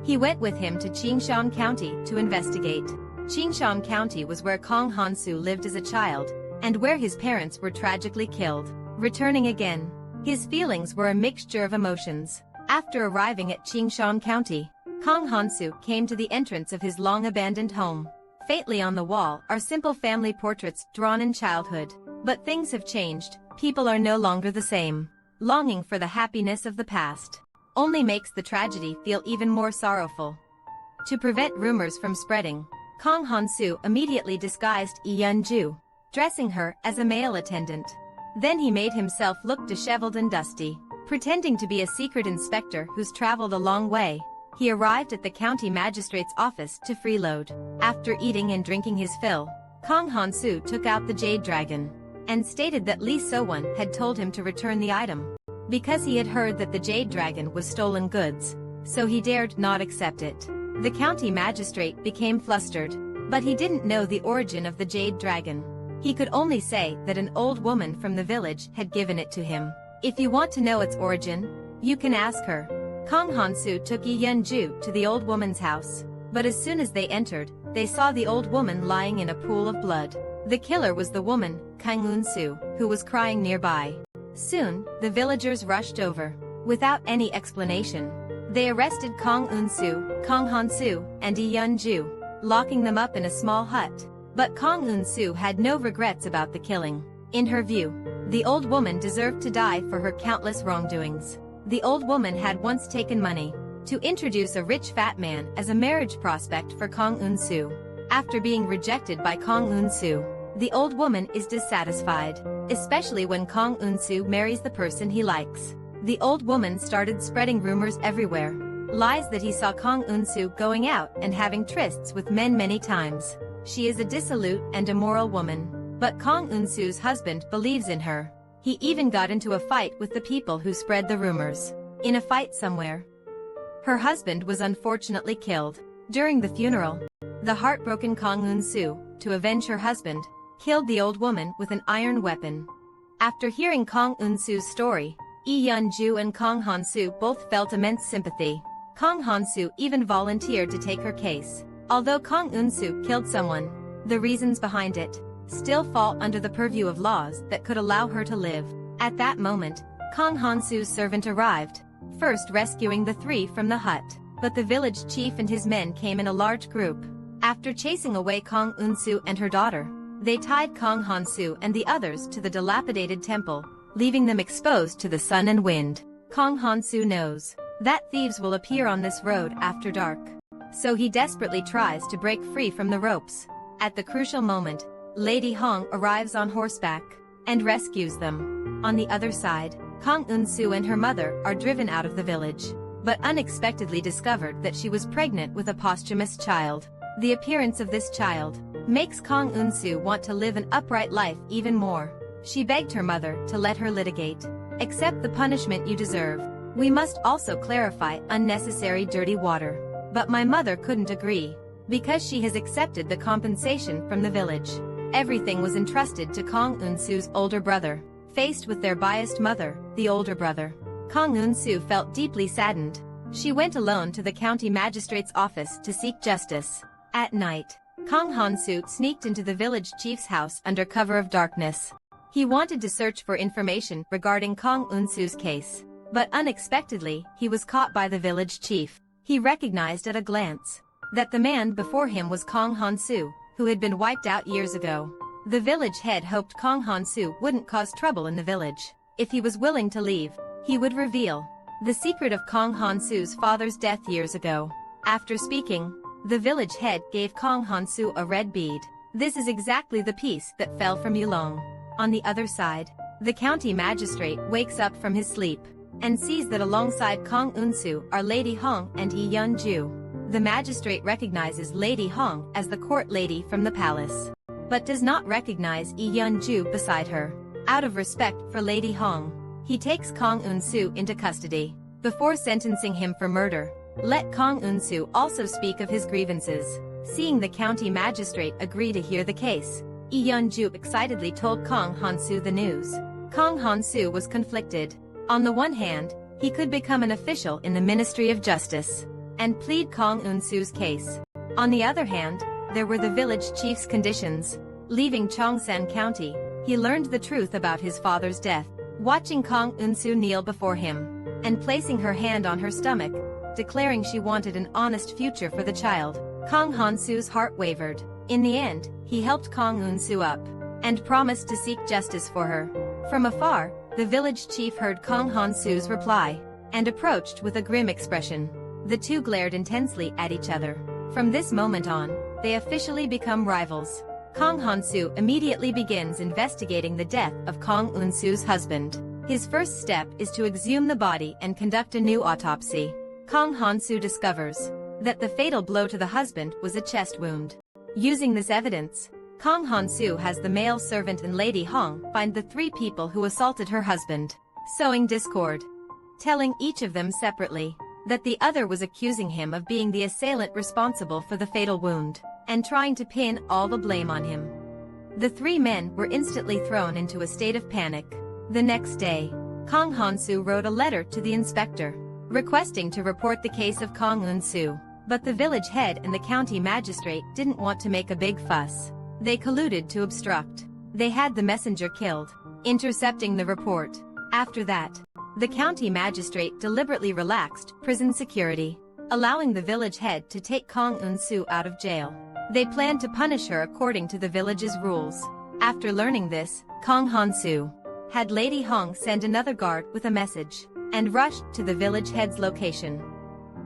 He went with him to Chengshan County to investigate. Chengshan County was where Kang Han-soo lived as a child, and where his parents were tragically killed. Returning again, his feelings were a mixture of emotions. After arriving at Chengshan County, Kang Han-soo came to the entrance of his long-abandoned home. Faintly on the wall are simple family portraits drawn in childhood. But things have changed, people are no longer the same. Longing for the happiness of the past only makes the tragedy feel even more sorrowful. To prevent rumors from spreading, Kang Han-soo immediately disguised Lee Yun-ju, dressing her as a mail attendant. Then he made himself look disheveled and dusty, pretending to be a secret inspector who's traveled a long way. He arrived at the county magistrate's office to freeload. After eating and drinking his fill, Kang Han-soo took out the jade dragon and stated that Lee So-won had told him to return the item because he had heard that the jade dragon was stolen goods, so he dared not accept it. The county magistrate became flustered, but he didn't know the origin of the jade dragon. He could only say that an old woman from the village had given it to him. If you want to know its origin, you can ask her. Kang Han-soo took Lee Yun-ju to the old woman's house, but as soon as they entered, they saw the old woman lying in a pool of blood. The killer was the woman, Kang Un-soo, who was crying nearby. Soon, the villagers rushed over. Without any explanation, they arrested Kang Un-soo, Kang Han-soo, and Lee Yun-ju, locking them up in a small hut. But Kang Un-soo had no regrets about the killing. In her view, the old woman deserved to die for her countless wrongdoings. The old woman had once taken money to introduce a rich fat man as a marriage prospect for Kang Un-soo. After being rejected by Kang Un-soo, the old woman is dissatisfied, especially when Kang Un-soo marries the person he likes. The old woman started spreading rumors everywhere, lies that he saw Kang Un-soo going out and having trysts with men many times. She is a dissolute and immoral woman, but Kang Un-soo's husband believes in her. He even got into a fight with the people who spread the rumors. In a fight somewhere, her husband was unfortunately killed. During the funeral, the heartbroken Kang Un-soo, to avenge her husband, killed the old woman with an iron weapon. After hearing Kang Un-soo's story, Lee Yun-ju and Kang Han-soo both felt immense sympathy. Kang Han-soo even volunteered to take her case. Although Kang Un-soo killed someone, the reasons behind it still fall under the purview of laws that could allow her to live. At that moment, Kang Han-soo's servant arrived, first rescuing the three from the hut. But the village chief and his men came in a large group. After chasing away Kang Un-soo and her daughter, they tied Kang Han-soo and the others to the dilapidated temple, leaving them exposed to the sun and wind. Kang Han-soo knows that thieves will appear on this road after dark, so he desperately tries to break free from the ropes. At the crucial moment, Lady Hong arrives on horseback and rescues them. On the other side, Kang Un-soo and her mother are driven out of the village, but unexpectedly discovered that she was pregnant with a posthumous child. The appearance of this child makes Kang Un-soo want to live an upright life even more. She begged her mother to let her litigate. Accept the punishment you deserve. We must also clarify unnecessary dirty water. But my mother couldn't agree, because she has accepted the compensation from the village. Everything was entrusted to Kang Un-soo's older brother. Faced with their biased mother, the older brother, Kang Un-soo felt deeply saddened. She went alone to the county magistrate's office to seek justice. At night, Kang Han-soo sneaked into the village chief's house under cover of darkness. He wanted to search for information regarding Kang Un-soo's case, but unexpectedly, he was caught by the village chief. He recognized at a glance that the man before him was Kang Han-soo, who had been wiped out years ago. The village head hoped Kang Han-soo wouldn't cause trouble in the village. If he was willing to leave, he would reveal the secret of Kang Han-soo's father's death years ago. After speaking, the village head gave Kang Han-soo a red bead. This is exactly the piece that fell from Yulong. On the other side, the county magistrate wakes up from his sleep and sees that alongside Kang Un-soo are Lady Hong and Lee Yun-ju. The magistrate recognizes Lady Hong as the court lady from the palace, but does not recognize Lee Yun-ju beside her. Out of respect for Lady Hong, he takes Kang Un-soo into custody. Before sentencing him for murder, let Kang Un-soo also speak of his grievances. Seeing the county magistrate agree to hear the case, Lee Yun-ju excitedly told Kang Han-soo the news. Kang Han-soo was conflicted. On the one hand, he could become an official in the Ministry of Justice and plead Kang Un-soo's case. On the other hand, there were the village chief's conditions. Leaving Cheongsan County, he learned the truth about his father's death. Watching Kang Un-soo kneel before him and placing her hand on her stomach, declaring she wanted an honest future for the child, Kang Han-soo's heart wavered. In the end, he helped Kang Un-soo up and promised to seek justice for her. From afar, the village chief heard Kang Han-soo's reply and approached with a grim expression. The two glared intensely at each other. From this moment on, they officially become rivals. Kang Han-soo immediately begins investigating the death of Kang Un-soo's husband. His first step is to exhume the body and conduct a new autopsy. Kang Han-soo discovers that the fatal blow to the husband was a chest wound. Using this evidence, Kang Han-soo has the male servant and Lady Hong find the three people who assaulted her husband, sowing discord, telling each of them separately that the other was accusing him of being the assailant responsible for the fatal wound and trying to pin all the blame on him. The three men were instantly thrown into a state of panic. The next day, Kang Han-soo wrote a letter to the inspector, requesting to report the case of Kang Un-soo. But the village head and the county magistrate didn't want to make a big fuss. They colluded to obstruct. They had the messenger killed, intercepting the report. After that, the county magistrate deliberately relaxed prison security, allowing the village head to take Kang Un-soo out of jail. They planned to punish her according to the village's rules. After learning this, Kang Han-soo had Lady Hong send another guard with a message and rushed to the village head's location.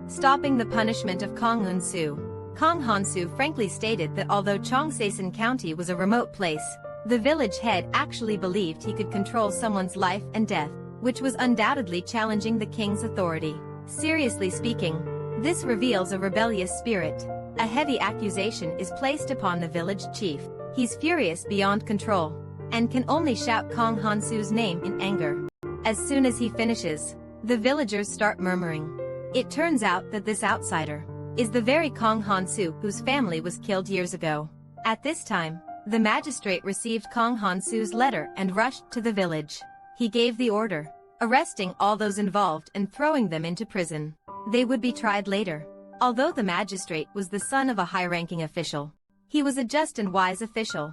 Stopping the punishment of Kang Un-soo, Kang Han-soo frankly stated that although Cheongsan County was a remote place, the village head actually believed he could control someone's life and death, which was undoubtedly challenging the king's authority. Seriously speaking, this reveals a rebellious spirit. A heavy accusation is placed upon the village chief. He's furious beyond control and can only shout Kang Han-soo's name in anger. As soon as he finishes, the villagers start murmuring. It turns out that this outsider is the very Kang Han-soo whose family was killed years ago. At this time, the magistrate received Kang Han-soo's letter and rushed to the village. He gave the order, arresting all those involved and throwing them into prison. They would be tried later. Although the magistrate was the son of a high-ranking official, he was a just and wise official.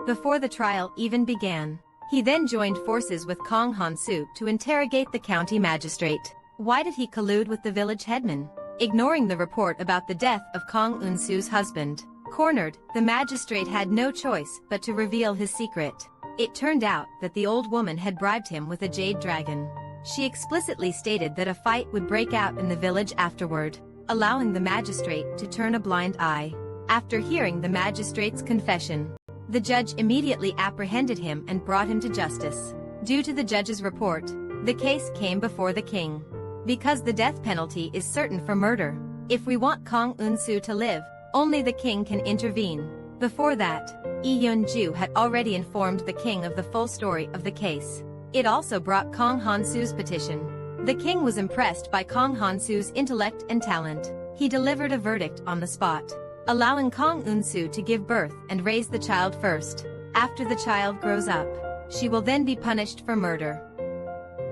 Before the trial even began, he then joined forces with Kang Han-soo to interrogate the county magistrate. Why did he collude with the village headman? Ignoring the report about the death of Kang Un-soo's husband. Cornered, the magistrate had no choice but to reveal his secret. It turned out that the old woman had bribed him with a jade dragon. She explicitly stated that a fight would break out in the village afterward, allowing the magistrate to turn a blind eye. After hearing the magistrate's confession, the judge immediately apprehended him and brought him to justice. Due to the judge's report, the case came before the king. Because the death penalty is certain for murder, if we want Kang Un-soo to live, only the king can intervene. Before that, Lee Yun-ju had already informed the king of the full story of the case. It also brought Kang Han-soo's petition. The king was impressed by Kang Han-soo's intellect and talent. He delivered a verdict on the spot, allowing Kang Un-soo to give birth and raise the child first. After the child grows up, she will then be punished for murder.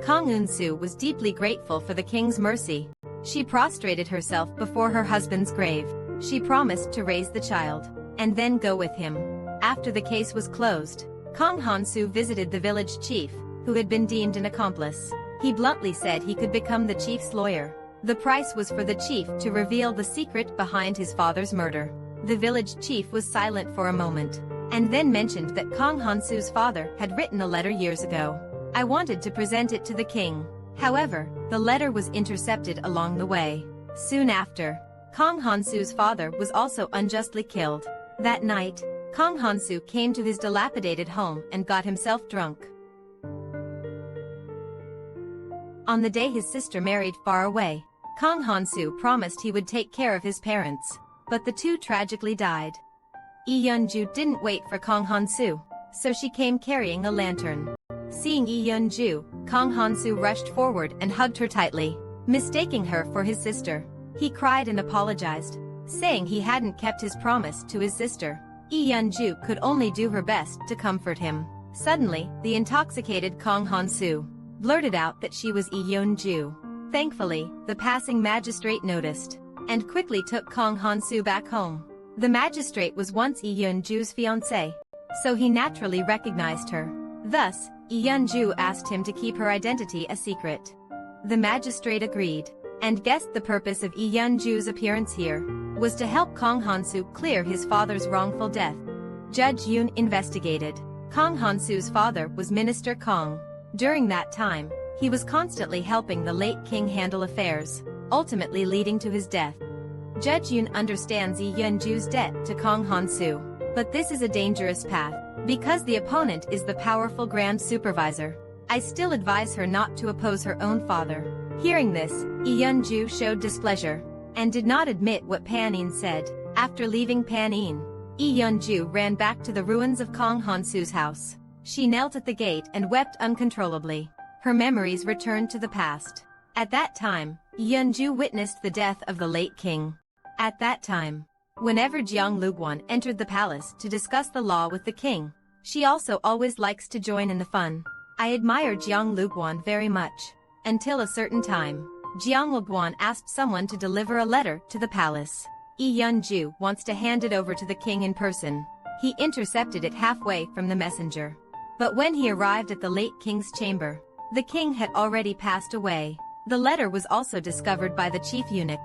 Kang Un-soo was deeply grateful for the king's mercy. She prostrated herself before her husband's grave. She promised to raise the child and then go with him. After the case was closed, Kang Han-soo visited the village chief, who had been deemed an accomplice. He bluntly said he could become the chief's lawyer. The price was for the chief to reveal the secret behind his father's murder. The village chief was silent for a moment, and then mentioned that Kang Han-soo's father had written a letter years ago. I wanted to present it to the king. However, the letter was intercepted along the way. Soon after, Kang Han-soo's father was also unjustly killed. That night, Kang Han-soo came to his dilapidated home and got himself drunk. On the day his sister married far away, Kang Han-soo promised he would take care of his parents, but the two tragically died. Lee Yun-ju didn't wait for Kang Han-soo, so she came carrying a lantern. Seeing Lee Yun-ju, Kang Han-soo rushed forward and hugged her tightly, mistaking her for his sister. He cried and apologized, saying he hadn't kept his promise to his sister. Lee Yun-ju could only do her best to comfort him. Suddenly, the intoxicated Kang Han-soo blurted out that she was Lee Yun-ju. Thankfully, the passing magistrate noticed and quickly took Kang Han-soo back home. The magistrate was once Lee Yun-ju's fiancée, so he naturally recognized her. Thus, Lee Yun-ju asked him to keep her identity a secret. The magistrate agreed and guessed the purpose of Lee Yun-ju's appearance here was to help Kang Han-soo clear his father's wrongful death. Judge Yoon investigated. Kang Han-soo's father was Minister Kang. During that time, he was constantly helping the late king handle affairs, ultimately leading to his death. Judge Yoon understands Lee Yun-ju's debt to Kang Han-soo, but this is a dangerous path, because the opponent is the powerful Grand Supervisor. I still advise her not to oppose her own father. Hearing this, Lee Yun-ju showed displeasure and did not admit what Pan-in said. After leaving Pan-in, Lee Yun-ju ran back to the ruins of Kang Han-soo's house. She knelt at the gate and wept uncontrollably. Her memories returned to the past. At that time, Lee Yun-ju witnessed the death of the late king. At that time, whenever Jiang Luguan entered the palace to discuss the law with the king, she also always likes to join in the fun. I admire Jiang Luguan very much. Until a certain time, Jiang Luguan asked someone to deliver a letter to the palace. Lee Yun-ju wants to hand it over to the king in person. He intercepted it halfway from the messenger. But when he arrived at the late king's chamber, the king had already passed away. The letter was also discovered by the chief eunuch.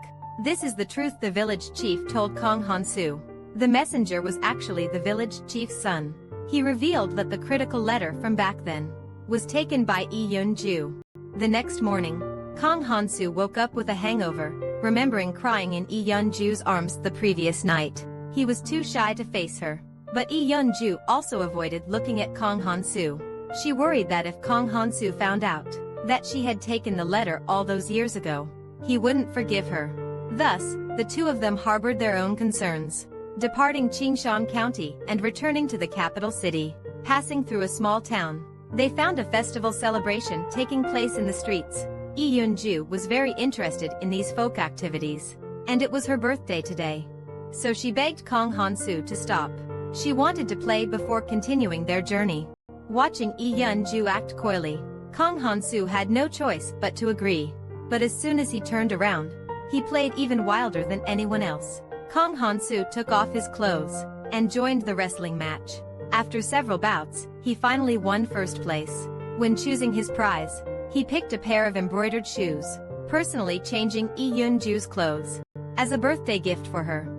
This is the truth the village chief told Kang Han-soo. The messenger was actually the village chief's son. He revealed that the critical letter from back then was taken by Lee Yun-ju. The next morning, Kang Han-soo woke up with a hangover, remembering crying in Lee Yun-ju's arms the previous night. He was too shy to face her. But Lee Yun-ju also avoided looking at Kang Han-soo. She worried that if Kang Han-soo found out that she had taken the letter all those years ago, he wouldn't forgive her. Thus, the two of them harbored their own concerns, departing Qingshan County and returning to the capital city. Passing through a small town, they found a festival celebration taking place in the streets. Lee Yun-ju was very interested in these folk activities, and it was her birthday today. So she begged Kang Han-soo to stop. She wanted to play before continuing their journey. Watching Lee Yun-ju act coyly, Kang Han-soo had no choice but to agree. But as soon as he turned around, he played even wilder than anyone else. Kang Han-soo took off his clothes and joined the wrestling match. After several bouts, he finally won first place. When choosing his prize, he picked a pair of embroidered shoes, personally changing Lee Yun-ju's clothes as a birthday gift for her.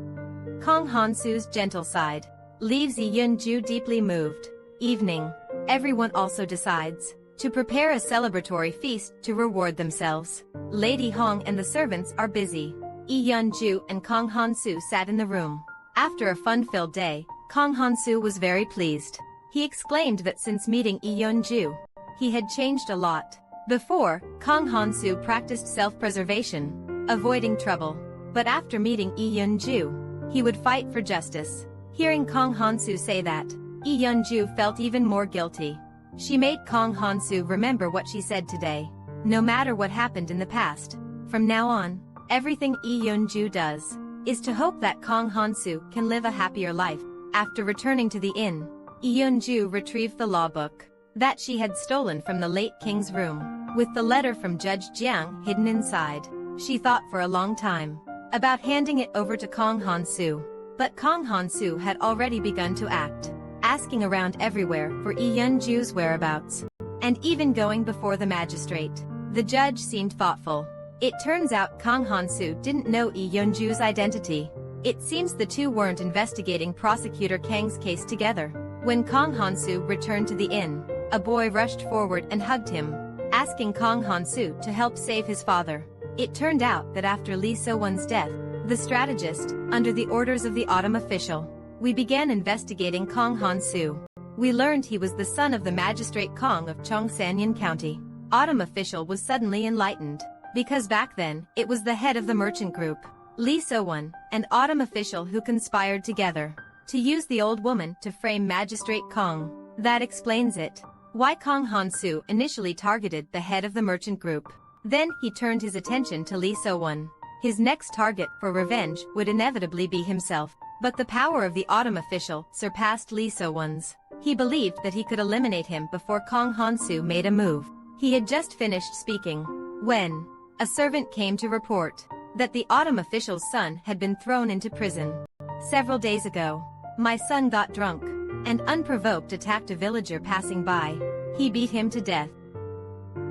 Kang Han-soo's gentle side leaves Lee Yun-ju deeply moved. Evening. Everyone also decides to prepare a celebratory feast to reward themselves. Lady Hong and the servants are busy. Lee Yun-ju and Kang Han-soo sat in the room. After a fun-filled day, Kang Han-soo was very pleased. He exclaimed that since meeting Lee Yun-ju, he had changed a lot. Before, Kang Han-soo practiced self-preservation, avoiding trouble. But after meeting Lee Yun-ju, he would fight for justice. Hearing Kang Han-soo say that, Lee Yun-ju felt even more guilty. She made Kang Han-soo remember what she said today. No matter what happened in the past, from now on, everything Lee Yun-ju does is to hope that Kang Han-soo can live a happier life. After returning to the inn, Lee Yun-ju retrieved the law book that she had stolen from the late king's room, with the letter from Judge Jiang hidden inside. She thought for a long time about handing it over to Kang Han-soo, but Kang Han-soo had already begun to act, asking around everywhere for Lee Yun-ju's whereabouts, and even going before the magistrate. The judge seemed thoughtful. It turns out Kang Han-soo didn't know Lee Yun-ju's identity. It seems the two weren't investigating Prosecutor Kang's case together. When Kang Han-soo returned to the inn, a boy rushed forward and hugged him, asking Kang Han-soo to help save his father. It turned out that after Lee So-won's death, the strategist, under the orders of the autumn official, we began investigating Kang Han-soo. We learned he was the son of the magistrate Kang of Chongsanyan County. Autumn official was suddenly enlightened, because back then, it was the head of the merchant group, Lee So-won, and autumn official who conspired together to use the old woman to frame magistrate Kang. That explains it. Why Kang Han-soo initially targeted the head of the merchant group. Then he turned his attention to Lee So-won. His next target for revenge would inevitably be himself. But the power of the autumn official surpassed Lee So-won's. He believed that he could eliminate him before Kang Han-soo made a move. He had just finished speaking when a servant came to report that the autumn official's son had been thrown into prison. Several days ago, my son got drunk and unprovoked attacked a villager passing by. He beat him to death.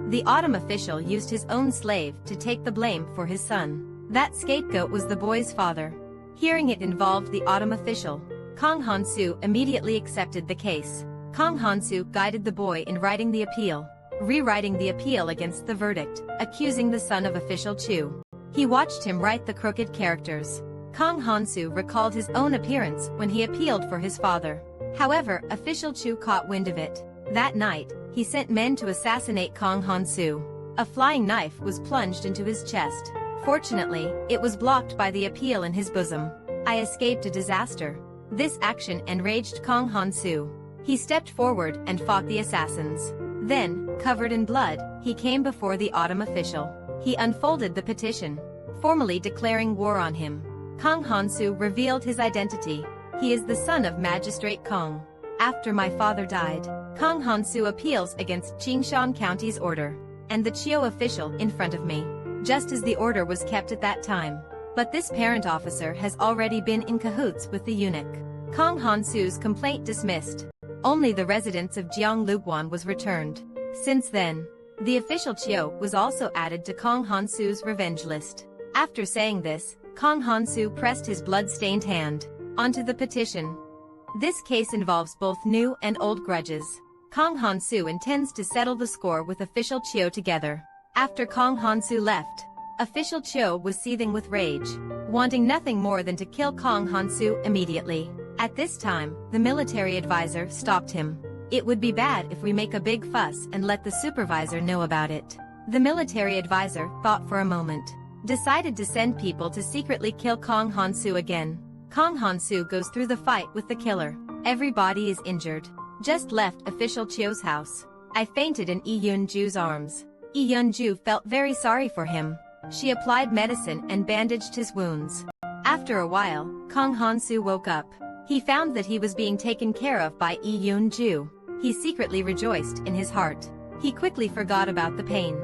The autumn official used his own slave to take the blame for his son. That scapegoat was the boy's father. Hearing it involved the autumn official, Kang Han-soo immediately accepted the case. Kang Han-soo guided the boy in writing the appeal, rewriting the appeal against the verdict, accusing the son of official Chu. He watched him write the crooked characters. Kang Han-soo recalled his own appearance when he appealed for his father. However, official Chu caught wind of it. That night, he sent men to assassinate Kang Han-soo. A flying knife was plunged into his chest. Fortunately, it was blocked by the appeal in his bosom. I escaped a disaster. This action enraged Kang Han-soo. He stepped forward and fought the assassins. Then, covered in blood, he came before the autumn official. He unfolded the petition, formally declaring war on him. Kang Han-soo revealed his identity. He is the son of Magistrate Kang. After my father died, Kang Han-soo appeals against Qingshan County's order, and the Chio official in front of me, just as the order was kept at that time. But this parent officer has already been in cahoots with the eunuch. Kang Han-soo's complaint dismissed. Only the residence of Jeonglugwan was returned. Since then, the official Chio was also added to Kang Han-soo's revenge list. After saying this, Kang Han-soo pressed his blood-stained hand onto the petition. This case involves both new and old grudges. Kang Han-soo intends to settle the score with official Chio together. After Kang Han-soo left, official Chio was seething with rage, wanting nothing more than to kill Kang Han-soo immediately. At this time, the military advisor stopped him. It would be bad if we make a big fuss and let the supervisor know about it. The military advisor thought for a moment, decided to send people to secretly kill Kang Han-soo again. Kang Han-soo goes through the fight with the killer. Everybody is injured. Just left official Chio's house. I fainted in Lee Yun-ju's arms. Lee Yun-ju felt very sorry for him. She applied medicine and bandaged his wounds. After a while, Kang Han-soo woke up. He found that he was being taken care of by Lee Yun-ju. He secretly rejoiced in his heart. He quickly forgot about the pain.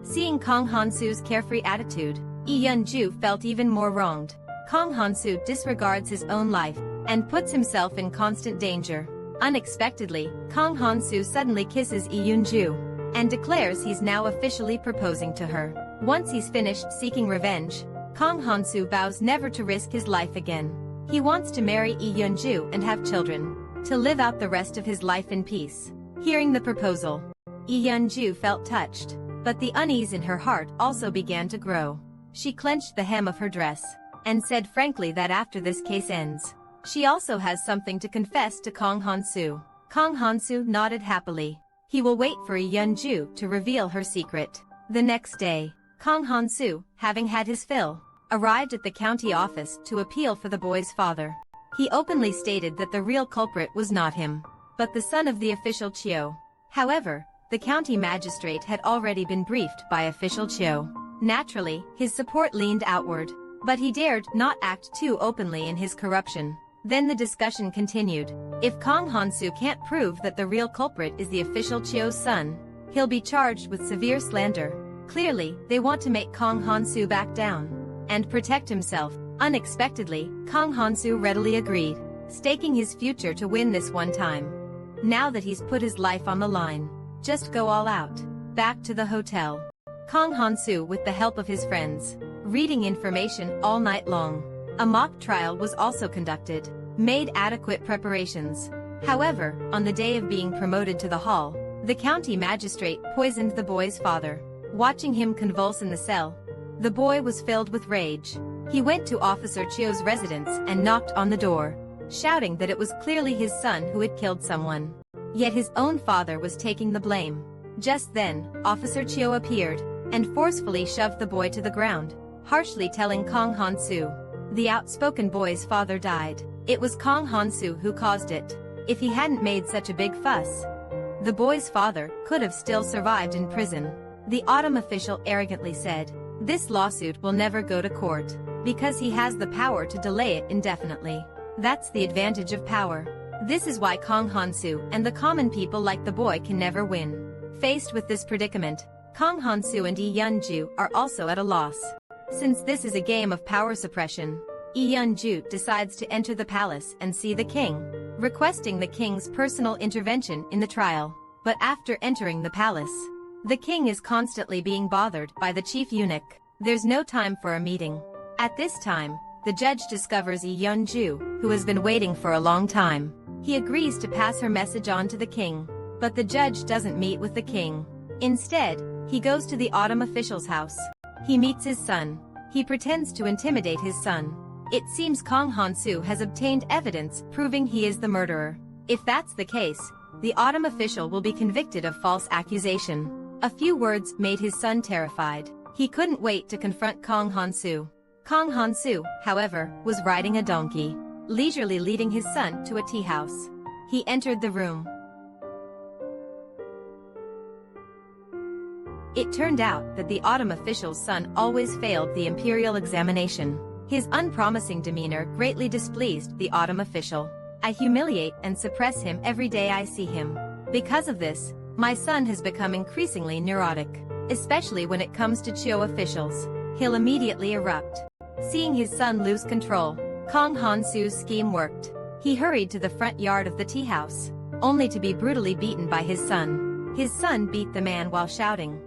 Seeing Kang Han-soo's carefree attitude, Lee Yun-ju felt even more wronged. Kang Han-soo disregards his own life and puts himself in constant danger. Unexpectedly, Kang Han-soo suddenly kisses Lee Yun-ju and declares he's now officially proposing to her. Once he's finished seeking revenge, Kang Han-soo vows never to risk his life again. He wants to marry Lee Yun-ju and have children, to live out the rest of his life in peace. Hearing the proposal, Lee Yun-ju felt touched, but the unease in her heart also began to grow. She clenched the hem of her dress and said frankly that after this case ends, she also has something to confess to Kang Han-soo. Kang Han-soo nodded happily. He will wait for Lee Yun-ju to reveal her secret. The next day, Kang Han-soo, having had his fill, arrived at the county office to appeal for the boy's father. He openly stated that the real culprit was not him, but the son of the official Chio. However, the county magistrate had already been briefed by official Chio. Naturally, his support leaned outward, but he dared not act too openly in his corruption. Then the discussion continued. If Kang Han-soo can't prove that the real culprit is the official Chio's son, he'll be charged with severe slander. Clearly, they want to make Kang Han-soo back down and protect himself. Unexpectedly, Kang Han-soo readily agreed, staking his future to win this one time. Now that he's put his life on the line, just go all out. Back to the hotel. Kang Han-soo, with the help of his friends, reading information all night long. A mock trial was also conducted, made adequate preparations. However, on the day of being promoted to the hall, the county magistrate poisoned the boy's father. Watching him convulse in the cell, the boy was filled with rage. He went to Officer Chio's residence and knocked on the door, shouting that it was clearly his son who had killed someone. Yet his own father was taking the blame. Just then, Officer Chio appeared and forcefully shoved the boy to the ground, harshly telling Kang Han-soo the outspoken boy's father died. It was Kang Han-soo who caused it. If he hadn't made such a big fuss, the boy's father could have still survived in prison. The autumn official arrogantly said, This lawsuit will never go to court, because he has the power to delay it indefinitely. That's the advantage of power. This is why Kong Han-soo and the common people like the boy can never win. Faced with this predicament, Kong Han-soo and Lee Yun-ju are also at a loss. Since this is a game of power suppression, Lee Yun-ju decides to enter the palace and see the king, requesting the king's personal intervention in the trial. But after entering the palace, the king is constantly being bothered by the chief eunuch. There's no time for a meeting. At this time, the judge discovers Lee Yun-ju, who has been waiting for a long time. He agrees to pass her message on to the king, but the judge doesn't meet with the king. Instead, he goes to the autumn official's house. He meets his son. He pretends to intimidate his son. It seems Kong Han-soo has obtained evidence proving he is the murderer. If that's the case, the autumn official will be convicted of false accusation. A few words made his son terrified. He couldn't wait to confront Kong Han-soo. Kong Han-soo, however, was riding a donkey, leisurely leading his son to a tea house. He entered the room. It turned out that the autumn official's son always failed the imperial examination. His unpromising demeanor greatly displeased the autumn official. I humiliate and suppress him every day I see him. Because of this, my son has become increasingly neurotic, especially when it comes to Chio officials. He'll immediately erupt. Seeing his son lose control, Kong Han-soo's scheme worked. He hurried to the front yard of the tea house, only to be brutally beaten by his son. His son beat the man while shouting.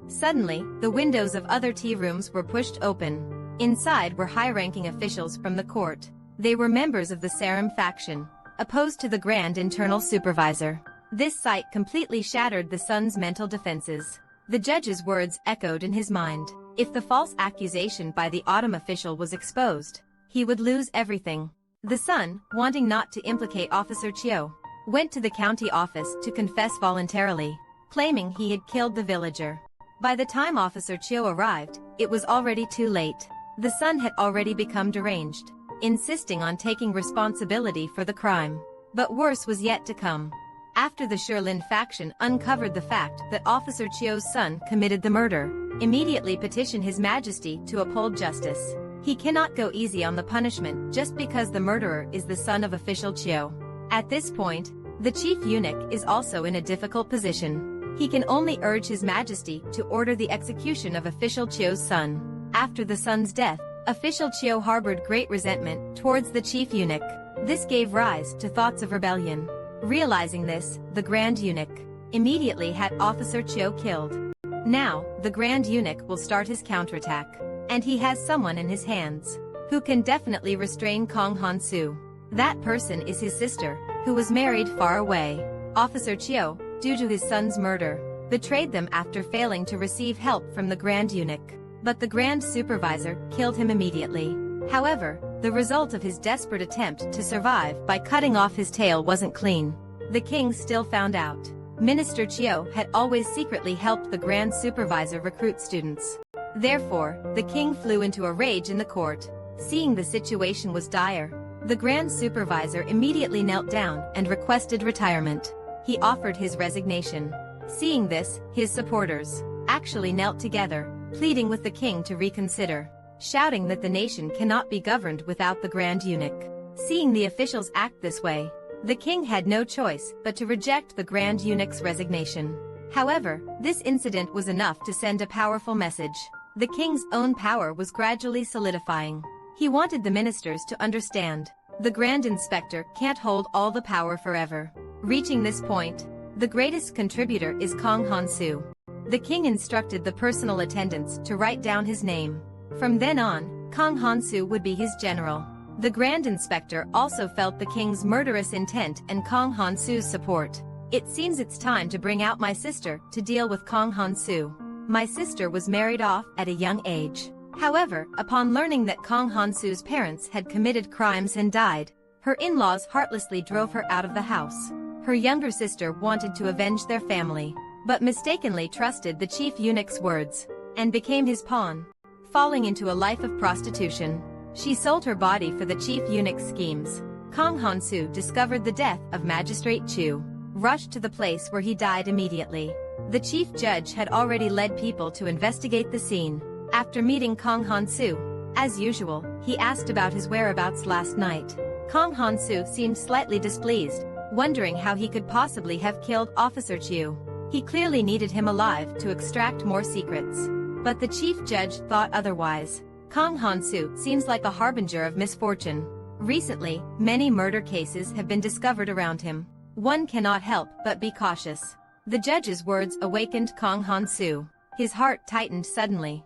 Suddenly, the windows of other tea rooms were pushed open. Inside were high-ranking officials from the court. They were members of the Sarum faction, opposed to the Grand Internal Supervisor. This sight completely shattered the son's mental defenses. The judge's words echoed in his mind. If the false accusation by the autumn official was exposed, he would lose everything. The son, wanting not to implicate Officer Chio, went to the county office to confess voluntarily, claiming he had killed the villager. By the time Officer Chio arrived, it was already too late. The son had already become deranged, insisting on taking responsibility for the crime. But worse was yet to come. After the Sherlin faction uncovered the fact that Officer Chio's son committed the murder, immediately petition His Majesty to uphold justice. He cannot go easy on the punishment just because the murderer is the son of official Chio. At this point, the chief eunuch is also in a difficult position. He can only urge His Majesty to order the execution of official Chio's son. After the son's death, official Chio harbored great resentment towards the chief eunuch. This gave rise to thoughts of rebellion. Realizing this, the Grand Eunuch immediately had Officer Chio killed. Now, the Grand Eunuch will start his counterattack, and he has someone in his hands who can definitely restrain Kong Han-soo. That person is his sister, who was married far away. Officer Chio, due to his son's murder, betrayed them after failing to receive help from the Grand Eunuch. But the Grand Supervisor killed him immediately. However, the result of his desperate attempt to survive by cutting off his tail wasn't clean. The king still found out. Minister Chio had always secretly helped the Grand Supervisor recruit students. Therefore, the king flew into a rage in the court. Seeing the situation was dire, the Grand Supervisor immediately knelt down and requested retirement. He offered his resignation. Seeing this, his supporters actually knelt together, pleading with the king to reconsider, shouting that the nation cannot be governed without the Grand Eunuch. Seeing the officials act this way, the king had no choice but to reject the Grand Eunuch's resignation. However, this incident was enough to send a powerful message. The king's own power was gradually solidifying. He wanted the ministers to understand, the Grand Inspector can't hold all the power forever. Reaching this point, the greatest contributor is Kong Han-soo. The king instructed the personal attendants to write down his name. From then on, Kong Han-soo would be his general. The Grand Inspector also felt the king's murderous intent and Kong Han-soo's support. It seems it's time to bring out my sister to deal with Kong Han-soo. My sister was married off at a young age. However, upon learning that Kong Han-soo's parents had committed crimes and died, her in-laws heartlessly drove her out of the house. Her younger sister wanted to avenge their family, but mistakenly trusted the chief eunuch's words, and became his pawn. Falling into a life of prostitution, she sold her body for the chief eunuch's schemes. Kong Han-soo discovered the death of Magistrate Chu, rushed to the place where he died immediately. The chief judge had already led people to investigate the scene. After meeting Kang Han-soo, as usual, he asked about his whereabouts last night. Kang Han-soo seemed slightly displeased, wondering how he could possibly have killed Officer Chiu. He clearly needed him alive to extract more secrets. But the chief judge thought otherwise. Kang Han-soo seems like a harbinger of misfortune. Recently, many murder cases have been discovered around him. One cannot help but be cautious. The judge's words awakened Kang Han-soo. His heart tightened suddenly.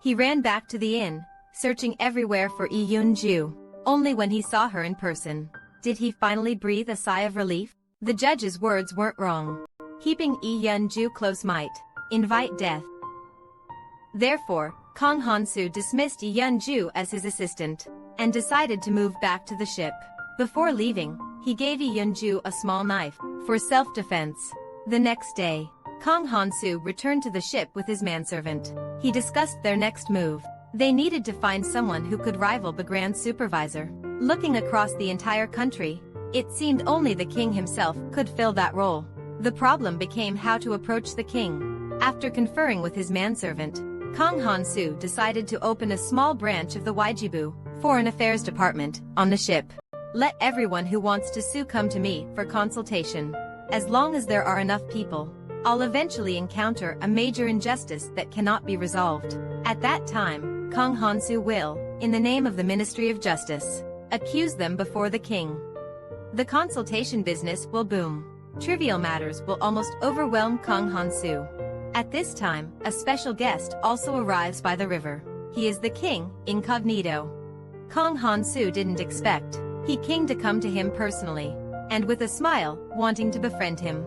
He ran back to the inn, searching everywhere for Lee Yun-ju. Only when he saw her in person did he finally breathe a sigh of relief. The judge's words weren't wrong. Keeping Lee Yun-ju close might invite death. Therefore, Kang Han-soo dismissed Lee Yun-ju as his assistant and decided to move back to the ship. Before leaving, he gave Lee Yun-ju a small knife for self-defense. The next day, Kang Han-soo returned to the ship with his manservant. He discussed their next move. They needed to find someone who could rival the Grand Supervisor. Looking across the entire country, it seemed only the king himself could fill that role. The problem became how to approach the king. After conferring with his manservant, Kang Han-soo decided to open a small branch of the Waijibu Foreign Affairs Department on the ship. Let everyone who wants to sue come to me for consultation. As long as there are enough people, I'll eventually encounter a major injustice that cannot be resolved. At that time, Kang Han-soo will, in the name of the Ministry of Justice, accuse them before the king. The consultation business will boom. Trivial matters will almost overwhelm Kang Han-soo. At this time, a special guest also arrives by the river. He is the king, incognito. Kang Han-soo didn't expect He king to come to him personally, and with a smile, wanting to befriend him.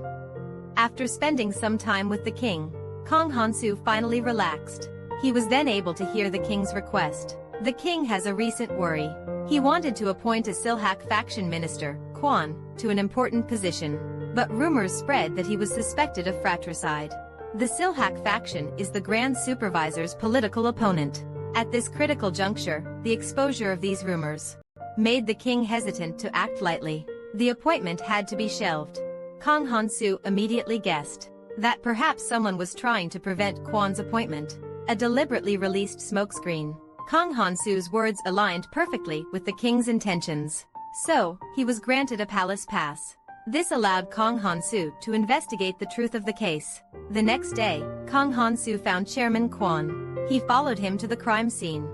After spending some time with the king, Kang Han-soo finally relaxed. He was then able to hear the king's request. The king has a recent worry. He wanted to appoint a Silhak faction minister, Kwon, to an important position. But rumors spread that he was suspected of fratricide. The Silhak faction is the Grand Supervisor's political opponent. At this critical juncture, the exposure of these rumors made the king hesitant to act lightly. The appointment had to be shelved. Kang Han-soo immediately guessed that perhaps someone was trying to prevent Kwon's appointment. A deliberately released smokescreen. Kang Han-soo's words aligned perfectly with the king's intentions. So, he was granted a palace pass. This allowed Kang Han-soo to investigate the truth of the case. The next day, Kang Han-soo found Chairman Kwon. He followed him to the crime scene.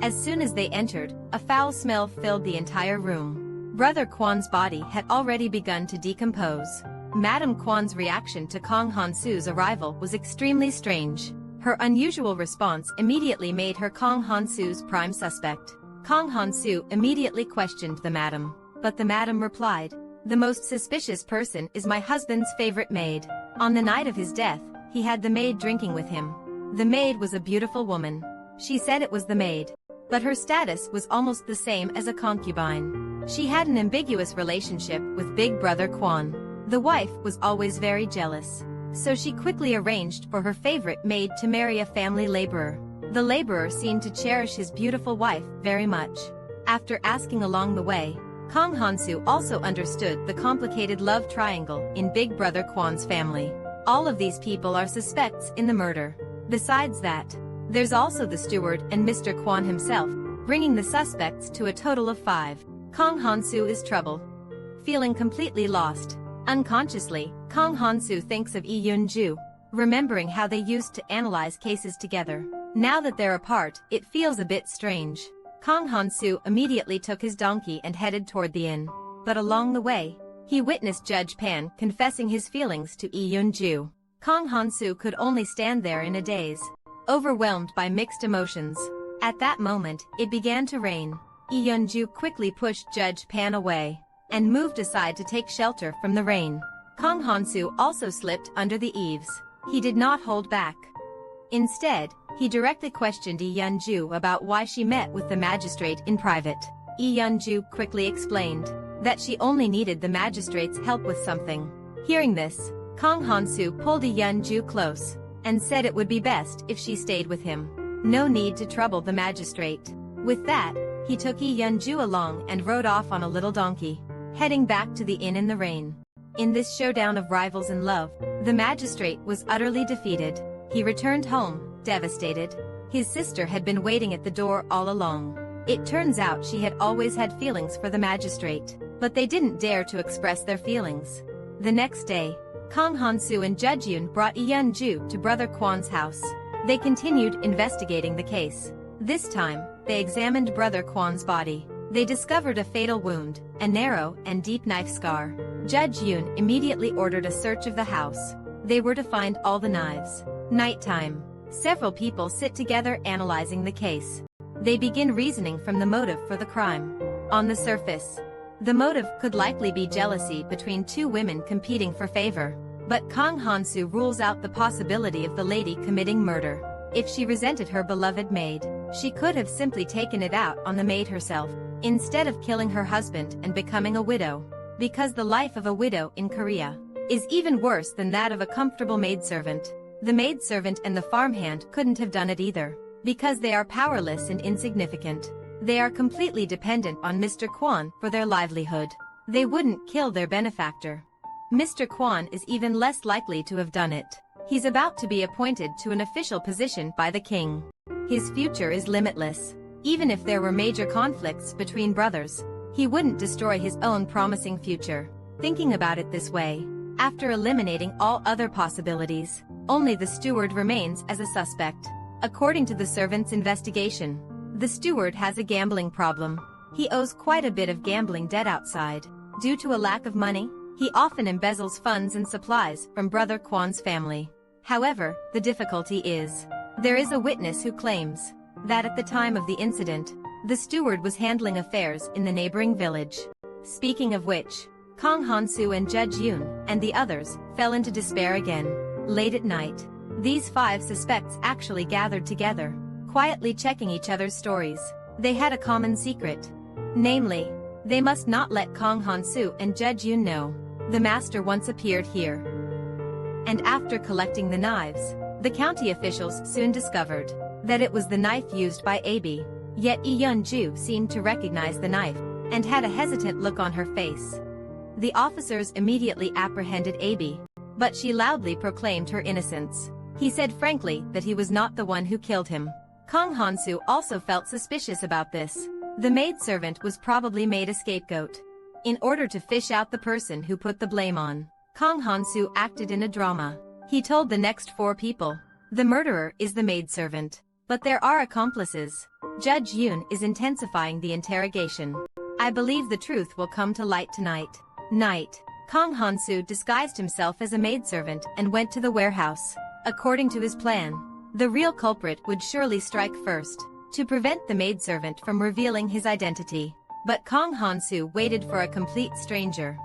As soon as they entered, a foul smell filled the entire room. Brother Kwon's body had already begun to decompose. Madame Kwon's reaction to Kang Han-soo's arrival was extremely strange. Her unusual response immediately made her Kang Han-soo's prime suspect. Kang Han-soo immediately questioned the madam, but the madam replied, "The most suspicious person is my husband's favorite maid. On the night of his death, he had the maid drinking with him. The maid was a beautiful woman. She said it was the maid, but her status was almost the same as a concubine. She had an ambiguous relationship with Big Brother Kwon. The wife was always very jealous. So she quickly arranged for her favorite maid to marry a family laborer. The laborer seemed to cherish his beautiful wife very much." After asking along the way, Kang Han-soo also understood the complicated love triangle in Big Brother Kwon's family. All of these people are suspects in the murder. Besides that, there's also the steward and Mr. Kwon himself, bringing the suspects to a total of 5. Kang Han-soo is trouble. Feeling completely lost. Unconsciously, Kang Han-soo thinks of Lee Yun-ju, remembering how they used to analyze cases together. Now that they're apart, it feels a bit strange. Kang Han-soo immediately took his donkey and headed toward the inn. But along the way, he witnessed Judge Pan confessing his feelings to Lee Yun-ju. Kang Han-soo could only stand there in a daze, overwhelmed by mixed emotions. At that moment, it began to rain. Lee Yun-ju quickly pushed Judge Pan away and moved aside to take shelter from the rain. Kang Han-soo also slipped under the eaves. He did not hold back. Instead, he directly questioned Lee Yun-ju about why she met with the magistrate in private. Lee Yun-ju quickly explained that she only needed the magistrate's help with something. Hearing this, Kang Han-soo pulled Lee Yun-ju close and said it would be best if she stayed with him. No need to trouble the magistrate. With that, he took Lee Yun-ju along and rode off on a little donkey, heading back to the inn in the rain. In this showdown of rivals in love, the magistrate was utterly defeated. He returned home, looked devastated. His sister had been waiting at the door all along. It turns out she had always had feelings for the magistrate, but they didn't dare to express their feelings. The next day, Kang Han-soo and Judge Yoon brought Yeon-ju to Brother Kwon's house. They continued investigating the case. This time, they examined Brother Kwon's body. They discovered a fatal wound, a narrow and deep knife scar. Judge Yoon immediately ordered a search of the house. They were to find all the knives. Nighttime. Several people sit together analyzing the case. They begin reasoning from the motive for the crime. On the surface, the motive could likely be jealousy between two women competing for favor. But Kang Han-soo rules out the possibility of the lady committing murder. If she resented her beloved maid, she could have simply taken it out on the maid herself, instead of killing her husband and becoming a widow. Because the life of a widow in Korea is even worse than that of a comfortable maidservant. The maidservant and the farmhand couldn't have done it either, because they are powerless and insignificant. They are completely dependent on Mr. Kwon for their livelihood. They wouldn't kill their benefactor. Mr. Kwon is even less likely to have done it. He's about to be appointed to an official position by the king. His future is limitless. Even if there were major conflicts between brothers, he wouldn't destroy his own promising future. Thinking about it this way, after eliminating all other possibilities, only the steward remains as a suspect. According to the servant's investigation, the steward has a gambling problem. He owes quite a bit of gambling debt outside. Due to a lack of money, he often embezzles funds and supplies from Brother Kwon's family. However, the difficulty is, there is a witness who claims that at the time of the incident, the steward was handling affairs in the neighboring village. Speaking of which, Kang Han-soo and Judge Yoon and the others fell into despair again. Late at night, these 5 suspects actually gathered together, quietly checking each other's stories. They had a common secret. Namely, they must not let Kang Han-soo and Judge Yoon know the master once appeared here. And after collecting the knives, the county officials soon discovered that it was the knife used by Abi. Yet Yeon-ju seemed to recognize the knife and had a hesitant look on her face. The officers immediately apprehended Abi, but she loudly proclaimed her innocence. He said frankly that he was not the one who killed him. Kang Han-soo also felt suspicious about this. The maidservant was probably made a scapegoat. In order to fish out the person who put the blame on, Kang Han-soo acted in a drama. He told the next 4 people, the murderer is the maidservant, but there are accomplices. Judge Yoon is intensifying the interrogation. I believe the truth will come to light tonight. Night. Kang Han-soo disguised himself as a maidservant and went to the warehouse. According to his plan, the real culprit would surely strike first, to prevent the maidservant from revealing his identity. But Kang Han-soo waited for a complete stranger.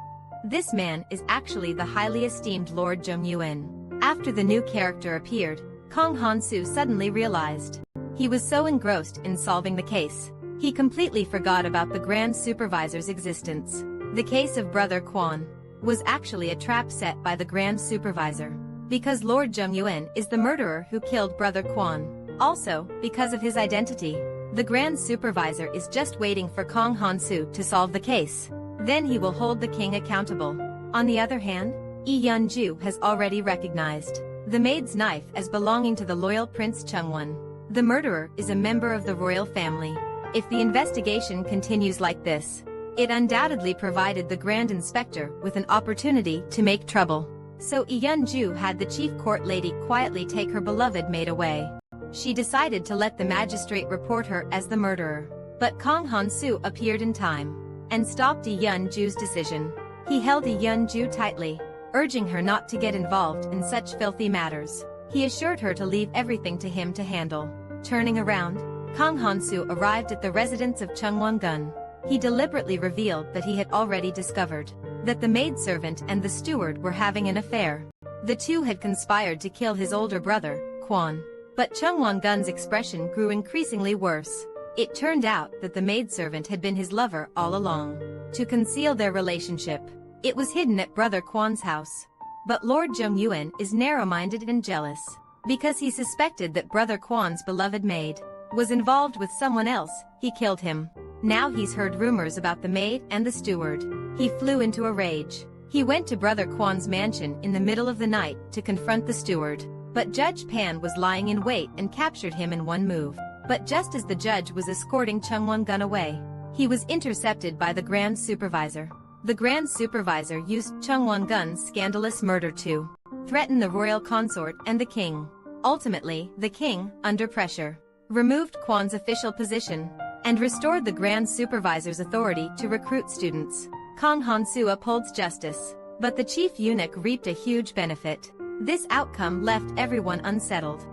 This man is actually the highly esteemed Lord Jung-yuen. After the new character appeared, Kang Han-soo suddenly realized he was so engrossed in solving the case, he completely forgot about the Grand Supervisor's existence. The case of Brother Kwon was actually a trap set by the Grand Supervisor, because Lord Jung-yuen is the murderer who killed Brother Kwon. Also, because of his identity, the Grand Supervisor is just waiting for Kang Han-soo to solve the case. Then he will hold the king accountable. On the other hand, Yeon-ju has already recognized the maid's knife as belonging to the loyal Prince Chung-won. The murderer is a member of the royal family. If the investigation continues like this, it undoubtedly provided the Grand Inspector with an opportunity to make trouble. So Yeon-ju had the chief court lady quietly take her beloved maid away. She decided to let the magistrate report her as the murderer. But Kang Han-soo appeared in time and stopped Yeon-ju's decision. He held Yeon-ju tightly, urging her not to get involved in such filthy matters. He assured her to leave everything to him to handle. Turning around, Kang Han-soo arrived at the residence of Chung-won-gun. He deliberately revealed that he had already discovered that the maidservant and the steward were having an affair. The two had conspired to kill his older brother, Kwon. But Chung-won-gun's expression grew increasingly worse. It turned out that the maidservant had been his lover all along. To conceal their relationship, it was hidden at Brother Kwon's house. But Lord Jung-yuen is narrow-minded and jealous, because he suspected that Brother Kwon's beloved maid was involved with someone else. He killed him. Now he's heard rumors about the maid and the steward. He flew into a rage. He went to Brother Kwon's mansion in the middle of the night to confront the steward. But Judge Pan was lying in wait and captured him in one move. But just as the judge was escorting Chungwon Gun away, he was intercepted by the Grand Supervisor. The Grand Supervisor used Chungwon Gun's scandalous murder to threaten the royal consort and the king. Ultimately, the king, under pressure, removed Kwon's official position and restored the Grand Supervisor's authority to recruit students. Kang Han-soo upholds justice, but the chief eunuch reaped a huge benefit. This outcome left everyone unsettled.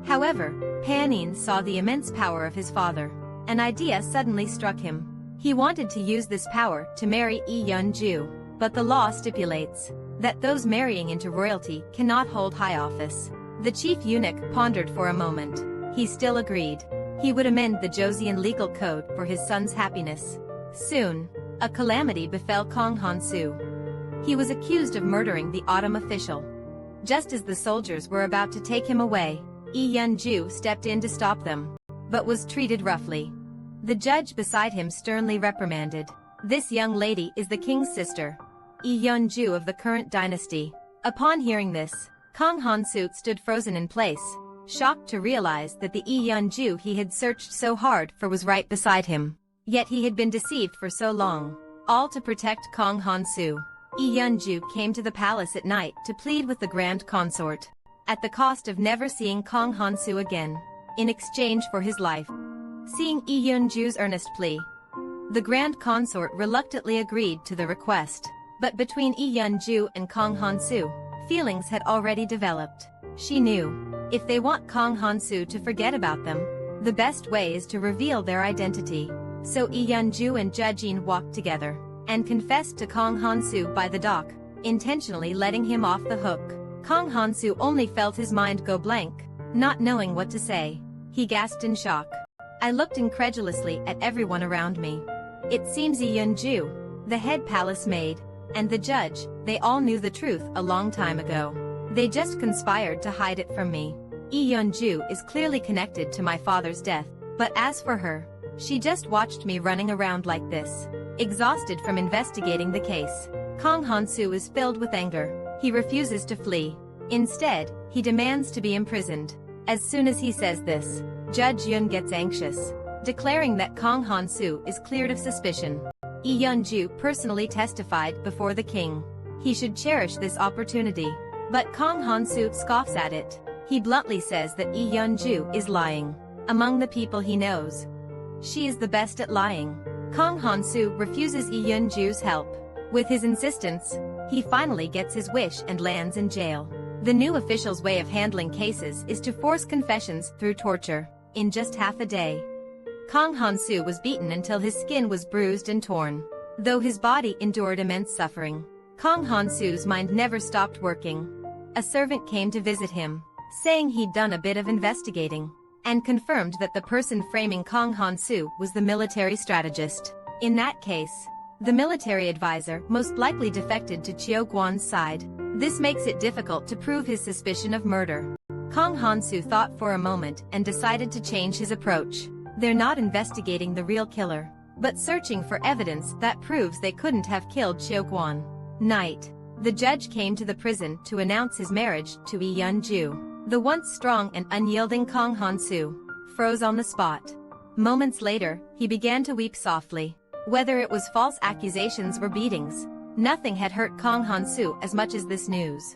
However, Panin saw the immense power of his father. An idea suddenly struck him. He wanted to use this power to marry Lee Yun-ju, but the law stipulates that those marrying into royalty cannot hold high office. The chief eunuch pondered for a moment. He still agreed. He would amend the Joseon legal code for his son's happiness. Soon, a calamity befell Kang Han-soo. He was accused of murdering the autumn official. Just as the soldiers were about to take him away, Lee Yun-ju stepped in to stop them, but was treated roughly. The judge beside him sternly reprimanded. This young lady is the king's sister, Lee Yun-ju of the current dynasty. Upon hearing this, Kang Han-soo stood frozen in place, shocked to realize that the Lee Yun-ju he had searched so hard for was right beside him. Yet he had been deceived for so long, all to protect Kang Han-soo. Lee Yun-ju came to the palace at night to plead with the grand consort, at the cost of never seeing Kang Han-soo again, in exchange for his life. Seeing Lee Yun-ju's earnest plea, the grand consort reluctantly agreed to the request. But between Lee Yun-ju and Kang Han-soo, feelings had already developed. She knew, if they want Kang Han-soo to forget about them, the best way is to reveal their identity. So Lee Yun-ju and Judge In walked together, and confessed to Kang Han-soo by the dock, intentionally letting him off the hook. Kang Han-soo only felt his mind go blank, not knowing what to say. He gasped in shock. I looked incredulously at everyone around me. It seems Lee Yun-ju, the head palace maid, and the judge, they all knew the truth a long time ago. They just conspired to hide it from me. Lee Yun-ju is clearly connected to my father's death, but as for her, she just watched me running around like this, exhausted from investigating the case. Kang Han-soo is filled with anger. He refuses to flee. Instead, he demands to be imprisoned. As soon as he says this, Judge Yun gets anxious, declaring that Kang Han-soo is cleared of suspicion. Lee Yun-ju personally testified before the king. He should cherish this opportunity. But Kang Han-soo scoffs at it. He bluntly says that Lee Yun-ju is lying. Among the people he knows, she is the best at lying. Kang Han-soo refuses Lee Yun-ju's help. With his insistence, he finally gets his wish and lands in jail. The new official's way of handling cases is to force confessions through torture, in just half a day. Kang Han-soo was beaten until his skin was bruised and torn. Though his body endured immense suffering, Kang Han-soo's mind never stopped working. A servant came to visit him, saying he'd done a bit of investigating, and confirmed that the person framing Kang Han-soo was the military strategist. In that case, the military advisor most likely defected to Cheokwon's side. This makes it difficult to prove his suspicion of murder. Kang Han-soo thought for a moment and decided to change his approach. They're not investigating the real killer, but searching for evidence that proves they couldn't have killed Cheokwon. Night. The judge came to the prison to announce his marriage to Lee Yun-ju. The once strong and unyielding Kang Han-soo froze on the spot. Moments later, he began to weep softly. Whether it was false accusations or beatings, nothing had hurt Kang Han-soo as much as this news.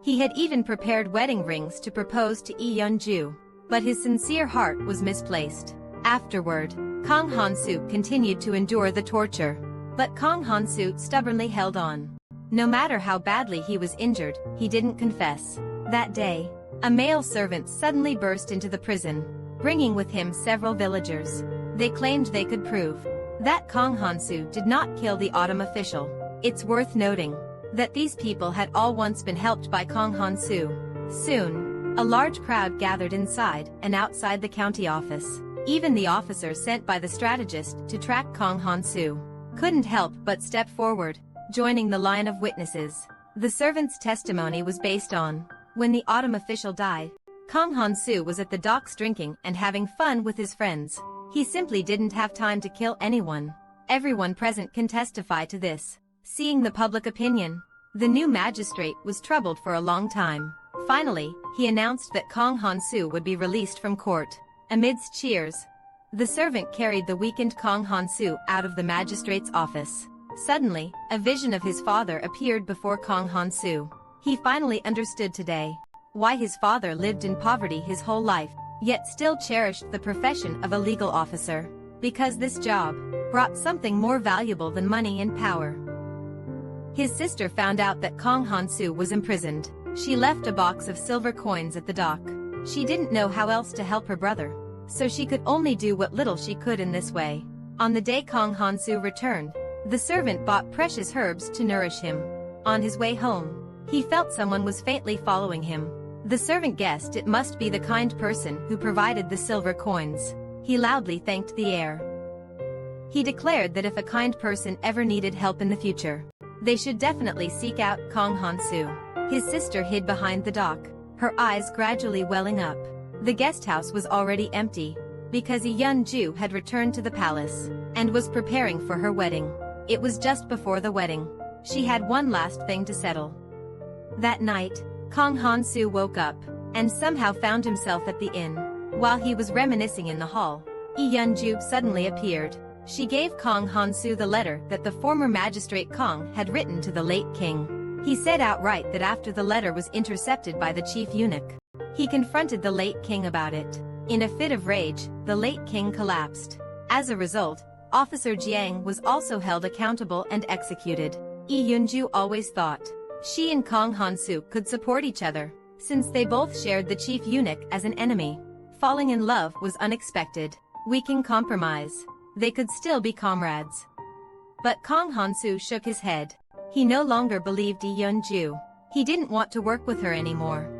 He had even prepared wedding rings to propose to Lee Yun-ju, but his sincere heart was misplaced. Afterward, Kang Han-soo continued to endure the torture, but Kang Han-soo stubbornly held on. No matter how badly he was injured, he didn't confess. That day, a male servant suddenly burst into the prison, bringing with him several villagers. They claimed they could prove that Kang Han-soo did not kill the autumn official. It's worth noting that these people had all once been helped by Kang Han-soo. Soon, a large crowd gathered inside and outside the county office. Even the officer sent by the strategist to track Kang Han-soo couldn't help but step forward, joining the line of witnesses. The servant's testimony was based on when the autumn official died, Kang Han-soo was at the docks drinking and having fun with his friends. He simply didn't have time to kill anyone. Everyone present can testify to this. Seeing the public opinion, the new magistrate was troubled for a long time. Finally, he announced that Kong Han-soo would be released from court. Amidst cheers, the servant carried the weakened Kong Han-soo out of the magistrate's office. Suddenly, a vision of his father appeared before Kong Han-soo. He finally understood today why his father lived in poverty his whole life, yet still cherished the profession of a legal officer. Because this job brought something more valuable than money and power. His sister found out that Kong Han-soo was imprisoned. She left a box of silver coins at the dock. She didn't know how else to help her brother, so she could only do what little she could in this way. On the day Kong Han-soo returned, the servant bought precious herbs to nourish him. On his way home, he felt someone was faintly following him. The servant guessed it must be the kind person who provided the silver coins. He loudly thanked the air. He declared that if a kind person ever needed help in the future, they should definitely seek out Kong Han-soo. His sister hid behind the dock, her eyes gradually welling up. The guest house was already empty, because Lee Yun-ju had returned to the palace, and was preparing for her wedding. It was just before the wedding. She had one last thing to settle. That night, Kong Han-soo woke up, and somehow found himself at the inn. While he was reminiscing in the hall, Lee Yun-ju suddenly appeared. She gave Kong Han-soo the letter that the former magistrate Kong had written to the late king. He said outright that after the letter was intercepted by the chief eunuch, he confronted the late king about it. In a fit of rage, the late king collapsed. As a result, Officer Jiang was also held accountable and executed. Lee Yun-ju always thought she and Kong Han-soo could support each other, since they both shared the chief eunuch as an enemy. Falling in love was unexpected. We can compromise. They could still be comrades. But Kong Han-soo shook his head. He no longer believed Lee Yun-ju. He didn't want to work with her anymore.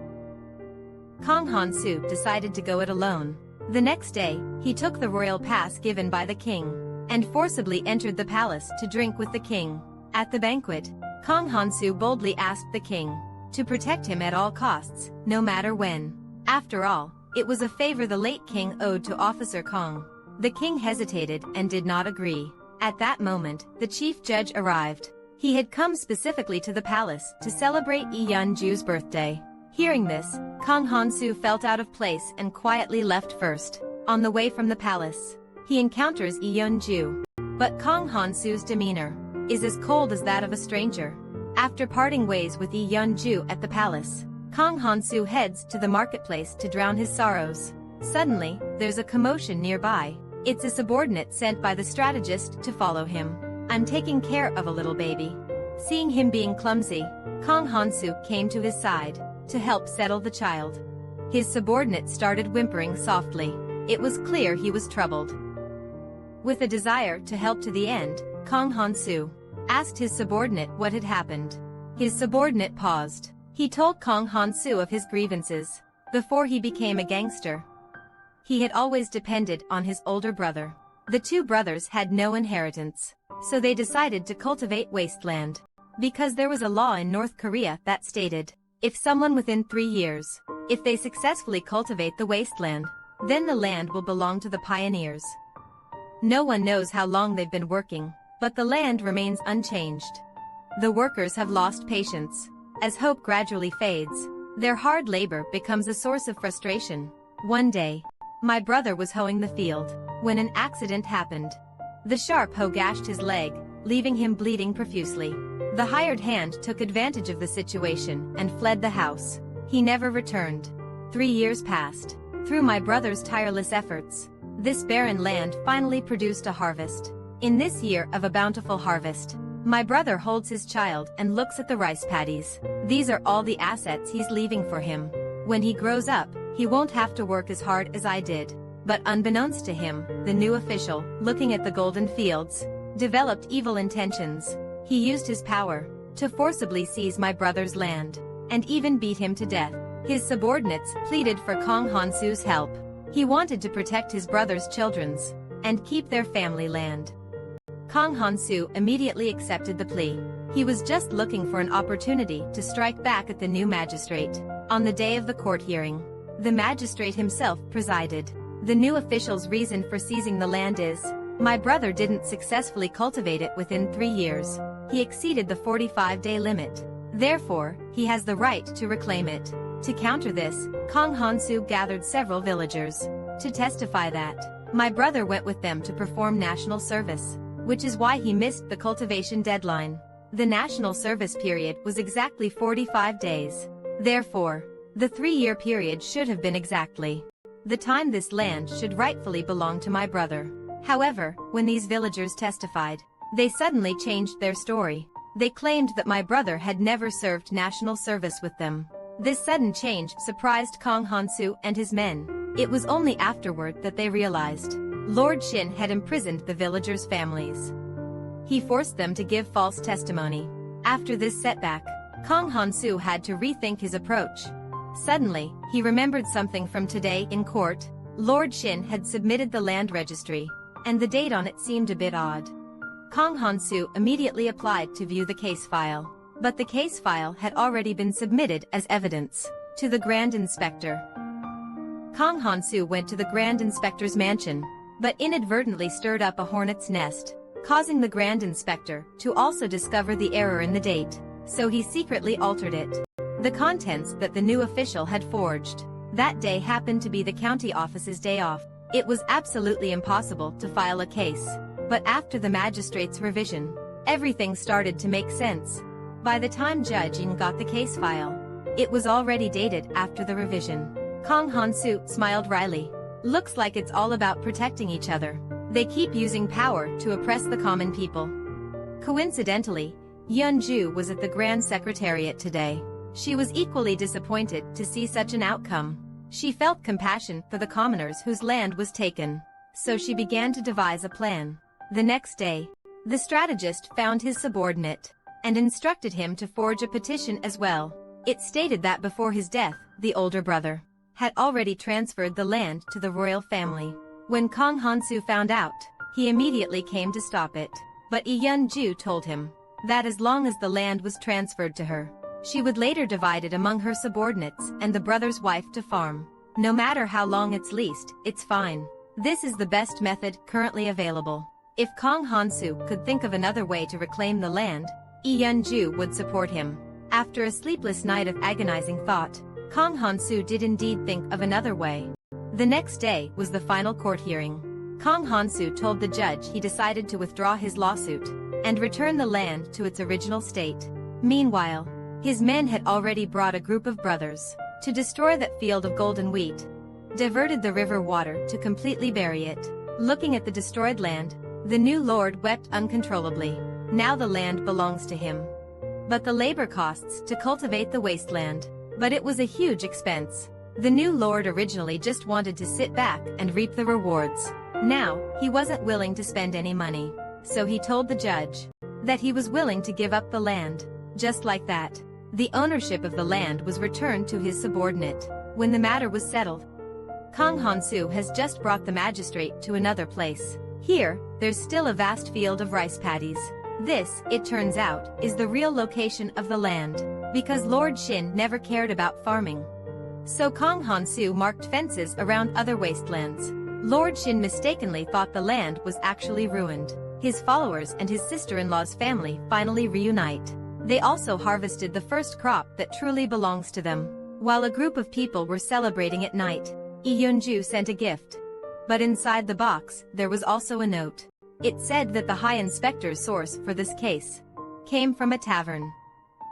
Kong Han-soo decided to go it alone. The next day, he took the royal pass given by the king, and forcibly entered the palace to drink with the king. At the banquet, Kong Han-soo boldly asked the king to protect him at all costs, no matter when. After all, it was a favor the late king owed to Officer Kong. The king hesitated and did not agree. At that moment, the chief judge arrived. He had come specifically to the palace to celebrate Lee Yun-ju's birthday. Hearing this, Kong Han-soo felt out of place and quietly left first. On the way from the palace, he encounters Lee Yun-ju. But Kong Han-soo's demeanor is as cold as that of a stranger. After parting ways with Lee Yun-ju at the palace, Kong Han-soo heads to the marketplace to drown his sorrows. Suddenly, there's a commotion nearby. It's a subordinate sent by the strategist to follow him. I'm taking care of a little baby. Seeing him being clumsy, Kong Han-soo came to his side to help settle the child. His subordinate started whimpering softly. It was clear he was troubled. With a desire to help to the end, Kong Han-soo asked his subordinate what had happened. His subordinate paused. He told Kong Han-soo of his grievances. Before he became a gangster, he had always depended on his older brother. The two brothers had no inheritance, so they decided to cultivate wasteland. Because there was a law in North Korea that stated, if someone within 3 years, if they successfully cultivate the wasteland, then the land will belong to the pioneers. No one knows how long they've been working, but the land remains unchanged. The workers have lost patience. As hope gradually fades, their hard labor becomes a source of frustration. One day, my brother was hoeing the field when an accident happened. The sharp hoe gashed his leg, leaving him bleeding profusely. The hired hand took advantage of the situation and fled the house. He never returned. 3 years passed. Through my brother's tireless efforts, this barren land finally produced a harvest. In this year of a bountiful harvest, my brother holds his child and looks at the rice paddies. These are all the assets he's leaving for him. When he grows up, he won't have to work as hard as I did. But unbeknownst to him, the new official, looking at the golden fields, developed evil intentions. He used his power to forcibly seize my brother's land, and even beat him to death. His subordinates pleaded for Kong Han-soo's help. He wanted to protect his brother's children's and keep their family land. Kong Han-soo immediately accepted the plea. He was just looking for an opportunity to strike back at the new magistrate. On the day of the court hearing, the magistrate himself presided. The new official's reason for seizing the land is, my brother didn't successfully cultivate it within 3 years. He exceeded the 45-day limit. Therefore, he has the right to reclaim it. To counter this, Kang Han-soo gathered several villagers to testify that my brother went with them to perform national service, which is why he missed the cultivation deadline. The national service period was exactly 45 days. Therefore, the 3-year period should have been exactly the time this land should rightfully belong to my brother. However, when these villagers testified, they suddenly changed their story. They claimed that my brother had never served national service with them. This sudden change surprised Kang Han-soo and his men. It was only afterward that they realized Lord Shin had imprisoned the villagers' families. He forced them to give false testimony. After this setback, Kang Han-soo had to rethink his approach. Suddenly, he remembered something from today in court. Lord Shin had submitted the land registry, and the date on it seemed a bit odd. Kang Han-soo immediately applied to view the case file. But the case file had already been submitted as evidence to the Grand Inspector. Kang Han-soo went to the Grand Inspector's mansion, but inadvertently stirred up a hornet's nest, causing the Grand Inspector to also discover the error in the date, so he secretly altered it. The contents that the new official had forged. That day happened to be the county office's day off. It was absolutely impossible to file a case. But after the magistrate's revision, everything started to make sense. By the time Judge In got the case file, it was already dated after the revision. Kang Han-soo smiled wryly. Looks like it's all about protecting each other. They keep using power to oppress the common people. Coincidentally, Yeon-ju was at the Grand Secretariat today. She was equally disappointed to see such an outcome. She felt compassion for the commoners whose land was taken, so she began to devise a plan. The next day, the strategist found his subordinate and instructed him to forge a petition as well. It stated that before his death, the older brother had already transferred the land to the royal family. When Kang Han-soo found out, he immediately came to stop it. But Yeon-ju told him that as long as the land was transferred to her, she would later divide it among her subordinates and the brother's wife to farm. No matter how long it's leased, it's fine. This is the best method currently available. If Kang Han-soo could think of another way to reclaim the land, Yeon-ju would support him. After a sleepless night of agonizing thought, Kang Han-soo did indeed think of another way. The next day was the final court hearing. Kang Han-soo told the judge he decided to withdraw his lawsuit and return the land to its original state. Meanwhile, his men had already brought a group of brothers to destroy that field of golden wheat, diverted the river water to completely bury it. Looking at the destroyed land, the new lord wept uncontrollably. Now the land belongs to him. But the labor costs to cultivate the wasteland. But it was a huge expense. The new lord originally just wanted to sit back and reap the rewards. Now, he wasn't willing to spend any money. So he told the judge that he was willing to give up the land. Just like that, the ownership of the land was returned to his subordinate. When the matter was settled, Kang Han-soo has just brought the magistrate to another place. Here, there's still a vast field of rice paddies. This, it turns out, is the real location of the land, because Lord Shin never cared about farming. So Kang Han-soo marked fences around other wastelands. Lord Shin mistakenly thought the land was actually ruined. His followers and his sister-in-law's family finally reunite. They also harvested the first crop that truly belongs to them. While a group of people were celebrating at night, Yeon-ju sent a gift. But inside the box, there was also a note. It said that the High Inspector's source for this case came from a tavern.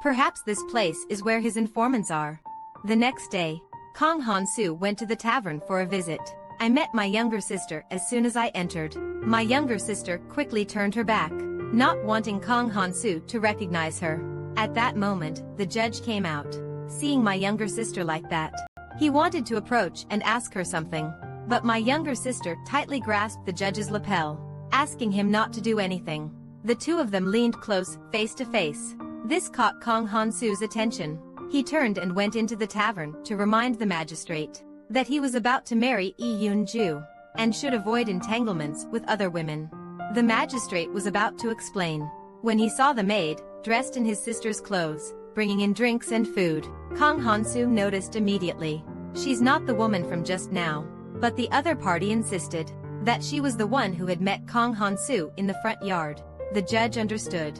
Perhaps this place is where his informants are. The next day, Kang Han-soo went to the tavern for a visit. I met my younger sister as soon as I entered. My younger sister quickly turned her back, not wanting Kang Han-soo to recognize her. At that moment, the judge came out. Seeing my younger sister like that, he wanted to approach and ask her something. But my younger sister tightly grasped the judge's lapel, asking him not to do anything. The two of them leaned close, face to face. This caught Kang Han-soo's attention. He turned and went into the tavern to remind the magistrate that he was about to marry Yeon-ju and should avoid entanglements with other women. The magistrate was about to explain when he saw the maid, dressed in his sister's clothes, bringing in drinks and food. Kang Han-soo noticed immediately. She's not the woman from just now. But the other party insisted that she was the one who had met Kang Han-soo in the front yard. The judge understood.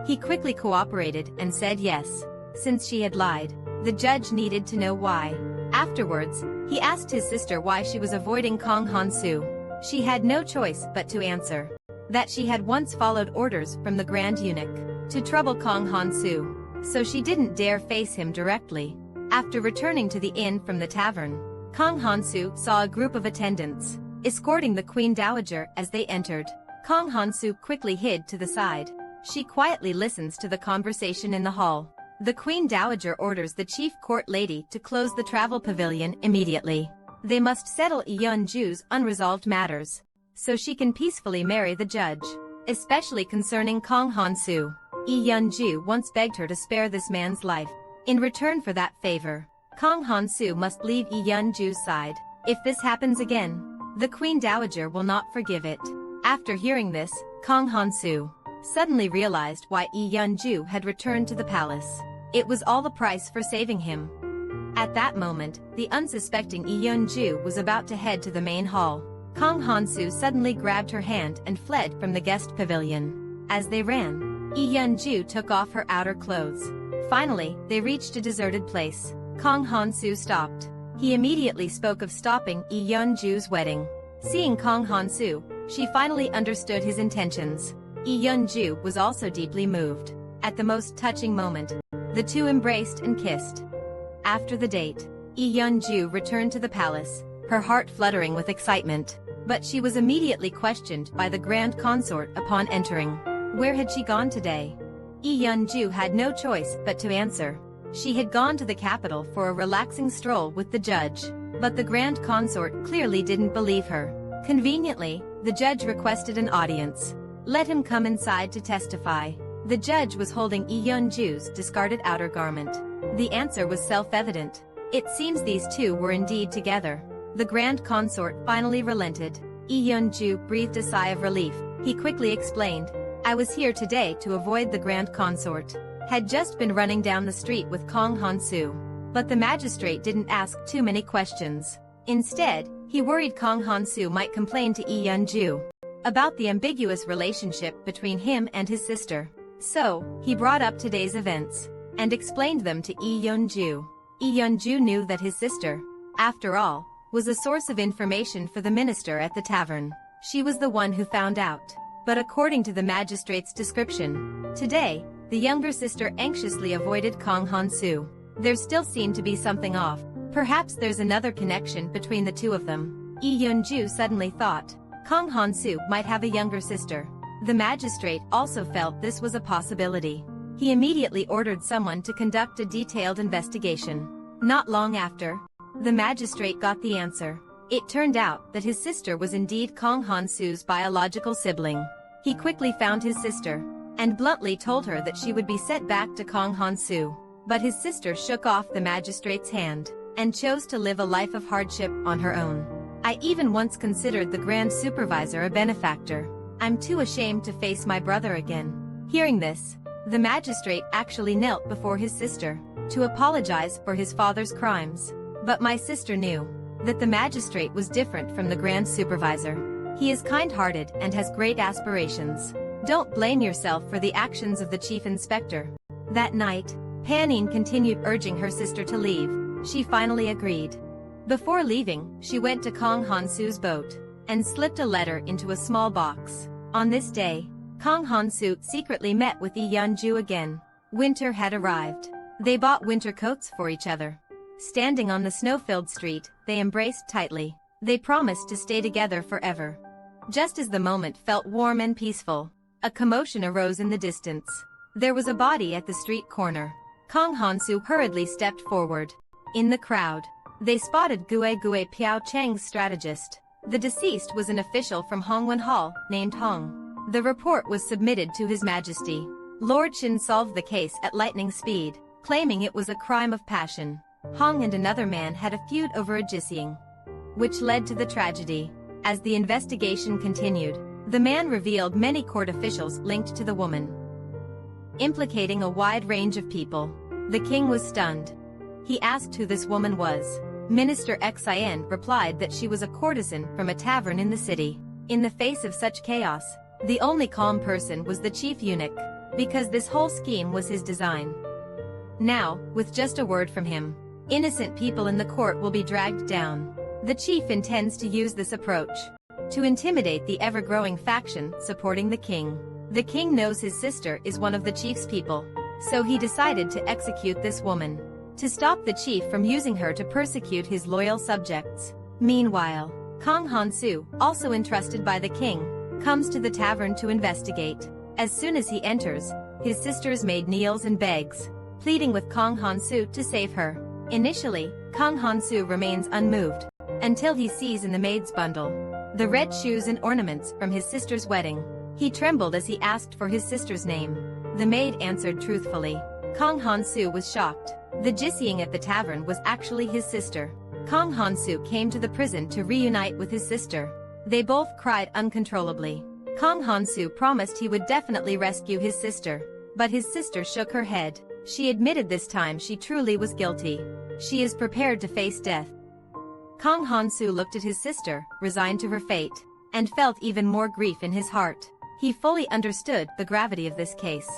He quickly cooperated and said yes. Since she had lied, The judge needed to know why. Afterwards, he asked his sister why she was avoiding Kong Han-soo. She had no choice but to answer that she had once followed orders from the Grand Eunuch to trouble Kong Han-soo, so she didn't dare face him directly. After returning to the inn from the tavern, Kong Han-soo saw a group of attendants escorting the Queen Dowager as they entered. Kong Han-soo quickly hid to the side. She quietly listens to the conversation in the hall. The Queen Dowager orders the chief court lady to close the travel pavilion immediately. They must settle Lee Yun-ju's unresolved matters, so she can peacefully marry the judge, especially concerning Kong Han-soo. Lee Yun-ju once begged her to spare this man's life. In return for that favor, Kong Han-soo must leave Lee Yun-ju's side. If this happens again, the Queen Dowager will not forgive it. After hearing this, Kong Han-soo suddenly realized why Lee Yun-ju had returned to the palace. It was all the price for saving him. At that moment, the unsuspecting Lee Yun-ju was about to head to the main hall. Kong Han-soo suddenly grabbed her hand and fled from the guest pavilion. As they ran, Lee Yun-ju took off her outer clothes. Finally, they reached a deserted place. Kong Han-soo stopped. He immediately spoke of stopping Lee Yun-ju's wedding. Seeing Kong Han-soo, she finally understood his intentions. Lee Yun-ju was also deeply moved. At the most touching moment, the two embraced and kissed. After the date, Lee Yun-ju returned to the palace, her heart fluttering with excitement. But she was immediately questioned by the Grand Consort upon entering. Where had she gone today? Lee Yun-ju had no choice but to answer. She had gone to the capital for a relaxing stroll with the judge. But the Grand Consort clearly didn't believe her. Conveniently, the judge requested an audience. Let him come inside to testify. The judge was holding Lee Yun-ju's discarded outer garment. The answer was self-evident. It seems these two were indeed together. The Grand Consort finally relented. Lee Yun-ju breathed a sigh of relief. He quickly explained, I was here today to avoid the Grand Consort. Had just been running down the street with Kong Han-soo. But the magistrate didn't ask too many questions. Instead, he worried Kong Han-soo might complain to Lee Yun-ju about the ambiguous relationship between him and his sister. So, he brought up today's events and explained them to Lee Yun-ju. Lee Yun-ju knew that his sister, after all, was a source of information for the minister at the tavern. She was the one who found out. But according to the magistrate's description, today, the younger sister anxiously avoided Kong Han-soo. There still seemed to be something off. Perhaps there's another connection between the two of them. Lee Yun-ju suddenly thought Kong Han-soo might have a younger sister. The magistrate also felt this was a possibility. He immediately ordered someone to conduct a detailed investigation. Not long after, the magistrate got the answer. It turned out that his sister was indeed Kong Han-soo's biological sibling. He quickly found his sister and bluntly told her that she would be sent back to Kong Han-soo. But his sister shook off the magistrate's hand and chose to live a life of hardship on her own. I even once considered the Grand Supervisor a benefactor. I'm too ashamed to face my brother again. Hearing this, the magistrate actually knelt before his sister to apologize for his father's crimes. But my sister knew that the magistrate was different from the Grand Supervisor. He is kind-hearted and has great aspirations. Don't blame yourself for the actions of the chief inspector. That night, Panin continued urging her sister to leave. She finally agreed. Before leaving, she went to Kong Han-soo's boat and slipped a letter into a small box. On this day, Kong Han-soo secretly met with Lee Yun-ju again. Winter had arrived. They bought winter coats for each other. Standing on the snow-filled street, they embraced tightly. They promised to stay together forever. Just as the moment felt warm and peaceful, a commotion arose in the distance. There was a body at the street corner. Kong Han-soo hurriedly stepped forward. In the crowd, they spotted Gue Piao Cheng's strategist. The deceased was an official from Hongwen Hall, named Hong. The report was submitted to His Majesty. Lord Shin solved the case at lightning speed, claiming it was a crime of passion. Hong and another man had a feud over a jising, which led to the tragedy. As the investigation continued, the man revealed many court officials linked to the woman, implicating a wide range of people. The king was stunned. He asked who this woman was. Minister Xin replied that she was a courtesan from a tavern in the city. In the face of such chaos, the only calm person was the chief eunuch, because this whole scheme was his design. Now, with just a word from him, innocent people in the court will be dragged down. The chief intends to use this approach to intimidate the ever-growing faction supporting the king. The king knows his sister is one of the chief's people, so he decided to execute this woman to stop the chief from using her to persecute his loyal subjects. Meanwhile, Kong Han-soo, also entrusted by the king, comes to the tavern to investigate. As soon as he enters, his sister's maid kneels and begs, pleading with Kong Han-soo to save her. Initially, Kong Han-soo remains unmoved until he sees in the maid's bundle the red shoes and ornaments from his sister's wedding. He trembled as he asked for his sister's name. The maid answered truthfully. Kong Han-soo was shocked. The Jisseong at the tavern was actually his sister. Kong Han-soo came to the prison to reunite with his sister. They both cried uncontrollably. Kong Han-soo promised he would definitely rescue his sister, but his sister shook her head. She admitted this time she truly was guilty. She is prepared to face death. Kong Han-soo looked at his sister, resigned to her fate, and felt even more grief in his heart. He fully understood the gravity of this case.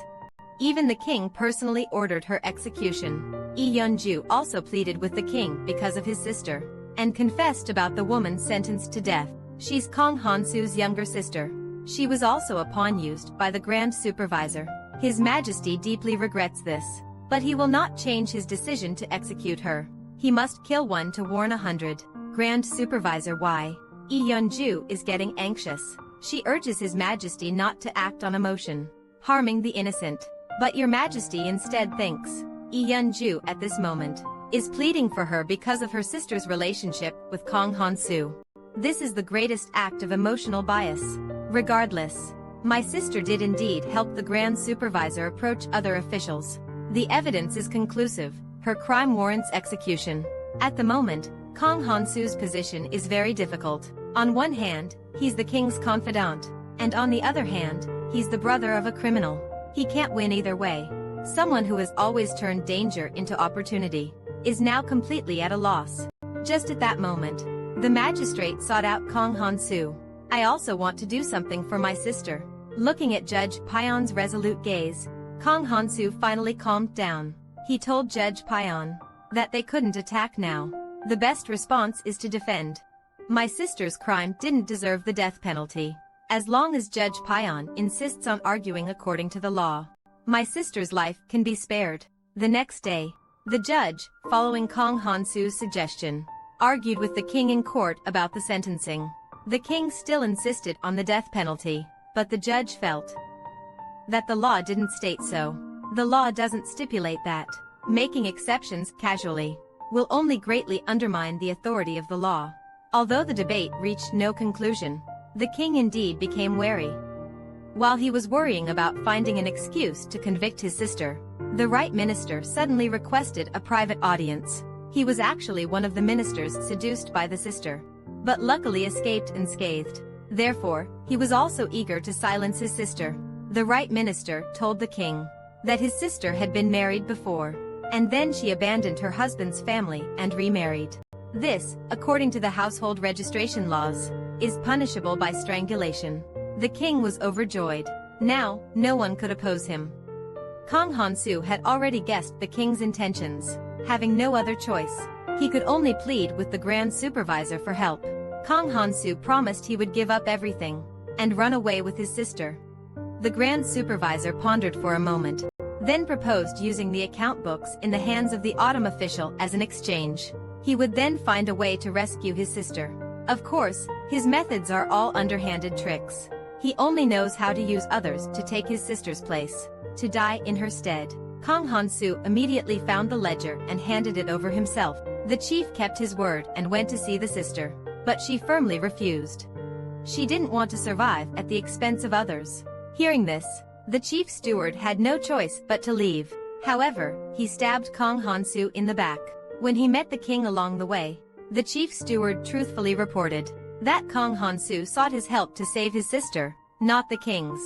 Even the king personally ordered her execution. Lee Yeon-ju also pleaded with the king because of his sister, and confessed about the woman sentenced to death. She's Kong Han-soo's younger sister. She was also a pawn used by the Grand Supervisor. His Majesty deeply regrets this, but he will not change his decision to execute her. He must kill one to warn 100. Grand Supervisor Lee Yeon-ju is getting anxious. She urges His Majesty not to act on emotion, harming the innocent. But Your Majesty instead thinks. Lee Yeon-ju at this moment is pleading for her because of her sister's relationship with Kong Han-soo. This is the greatest act of emotional bias. Regardless, my sister did indeed help the Grand Supervisor approach other officials. The evidence is conclusive. Her crime warrants execution. At the moment, Kong Han-soo's position is very difficult. On one hand, he's the king's confidant, and on the other hand, he's the brother of a criminal. He can't win either way. Someone who has always turned danger into opportunity is now completely at a loss. Just at that moment, the magistrate sought out Kong Han-soo. I also want to do something for my sister. Looking at Judge Pyeon's resolute gaze, Kong Han-soo finally calmed down. He told Judge Pyeon that they couldn't attack now. The best response is to defend. My sister's crime didn't deserve the death penalty. As long as Judge Pyeon insists on arguing according to the law, my sister's life can be spared. The next day, the judge, following Kong Han-soo's suggestion, argued with the king in court about the sentencing. The king still insisted on the death penalty, but the judge felt that the law didn't state so. The law doesn't stipulate that. Making exceptions casually will only greatly undermine the authority of the law. Although the debate reached no conclusion, the king indeed became wary. While he was worrying about finding an excuse to convict his sister, the right minister suddenly requested a private audience. He was actually one of the ministers seduced by the sister, but luckily escaped unscathed. Therefore, he was also eager to silence his sister. The right minister told the king that his sister had been married before, and then she abandoned her husband's family and remarried. This, according to the household registration laws, is punishable by strangulation. The king was overjoyed. Now, no one could oppose him. Kong Han-soo had already guessed the king's intentions. Having no other choice, he could only plead with the Grand Supervisor for help. Kong Han-soo promised he would give up everything and run away with his sister. The Grand Supervisor pondered for a moment, then proposed using the account books in the hands of the autumn official as an exchange. He would then find a way to rescue his sister. Of course, his methods are all underhanded tricks. He only knows how to use others to take his sister's place, to die in her stead. Kong Han-soo immediately found the ledger and handed it over himself. The chief kept his word and went to see the sister, but she firmly refused. She didn't want to survive at the expense of others. Hearing this, the chief steward had no choice but to leave. However, he stabbed Kong Han-soo in the back. When he met the king along the way, the chief steward truthfully reported that Kong Han-soo sought his help to save his sister, not the king's.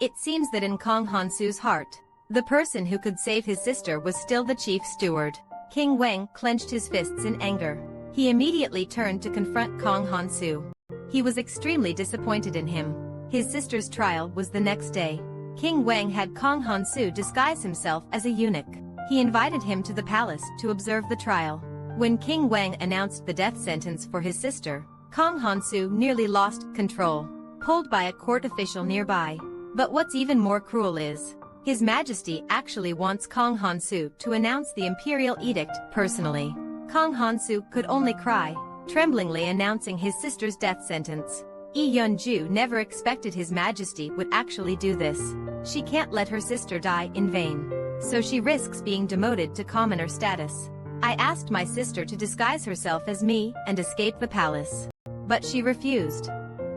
It seems that in Kong Han-soo's heart, the person who could save his sister was still the chief steward. King Wang clenched his fists in anger. He immediately turned to confront Kong Han-soo. He was extremely disappointed in him. His sister's trial was the next day. King Wang had Kong Hansu disguise himself as a eunuch. He invited him to the palace to observe the trial. When King Wang announced the death sentence for his sister, Kong Hansu nearly lost control, pulled by a court official nearby. But what's even more cruel is, His Majesty actually wants Kong Hansu to announce the imperial edict personally. Kong Hansu could only cry, tremblingly announcing his sister's death sentence. Yunju never expected His Majesty would actually do this. She can't let her sister die in vain, so she risks being demoted to commoner status. I asked my sister to disguise herself as me and escape the palace. But she refused,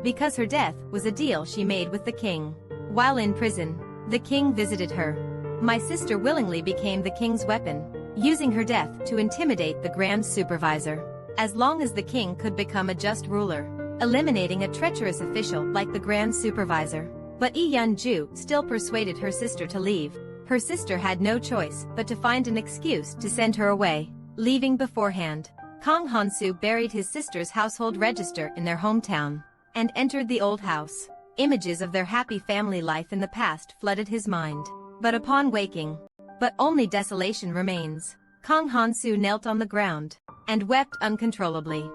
because her death was a deal she made with the king. While in prison, the king visited her. My sister willingly became the king's weapon, using her death to intimidate the grand supervisor. As long as the king could become a just ruler, eliminating a treacherous official like the grand supervisor. But Yunju still persuaded her sister to leave. Her sister had no choice but to find an excuse to send her away. Leaving beforehand, Kong Hansu buried his sister's household register in their hometown and entered the old house. Images of their happy family life in the past flooded his mind. But upon waking, only desolation remains. Kong Hansu knelt on the ground and wept uncontrollably.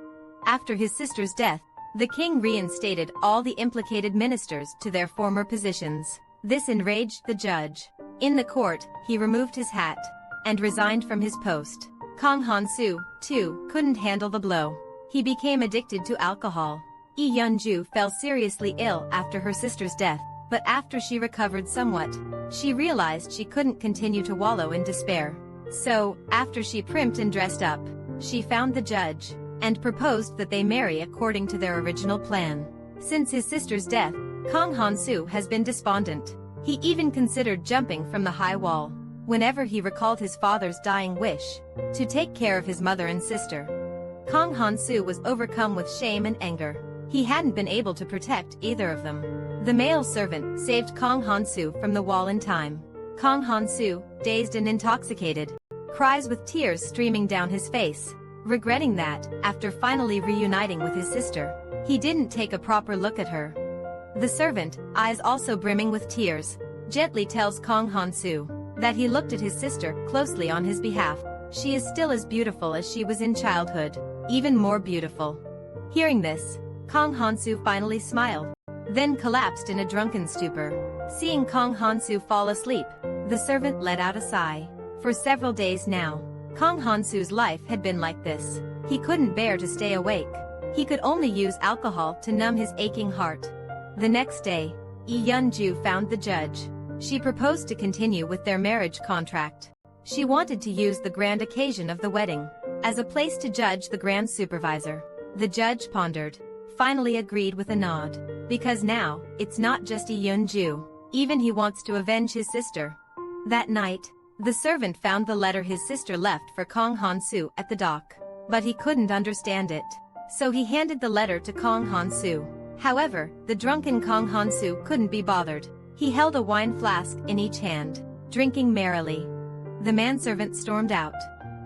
After his sister's death, the king reinstated all the implicated ministers to their former positions. This enraged the judge. In the court, he removed his hat and resigned from his post. Kong Hansu, too, couldn't handle the blow. He became addicted to alcohol. Yunju fell seriously ill after her sister's death, but after she recovered somewhat, she realized she couldn't continue to wallow in despair. So, after she primped and dressed up, she found the judge and proposed that they marry according to their original plan. Since his sister's death, Kong Hansu has been despondent. He even considered jumping from the high wall whenever he recalled his father's dying wish to take care of his mother and sister. Kong Hansu was overcome with shame and anger. He hadn't been able to protect either of them. The male servant saved Kong Hansu from the wall in time. Kong Hansu, dazed and intoxicated, cries with tears streaming down his face, regretting that, after finally reuniting with his sister, he didn't take a proper look at her. The servant, eyes also brimming with tears, gently tells Kong Hansu that he looked at his sister closely on his behalf. She is still as beautiful as she was in childhood, even more beautiful. Hearing this, Kong Hansu finally smiled, then collapsed in a drunken stupor. Seeing Kong Hansu fall asleep, the servant let out a sigh. For several days now, Kong Hansu's life had been like this. He couldn't bear to stay awake. He could only use alcohol to numb his aching heart. The next day, Yunju found the judge. She proposed to continue with their marriage contract. She wanted to use the grand occasion of the wedding as a place to judge the grand supervisor. The judge pondered, finally agreed with a nod. Because now, it's not just Yunju. Even he wants to avenge his sister. That night, the servant found the letter his sister left for Kong Hansu at the dock. But he couldn't understand it. So he handed the letter to Kong Hansu. However, the drunken Kong Hansu couldn't be bothered. He held a wine flask in each hand, drinking merrily. The manservant stormed out,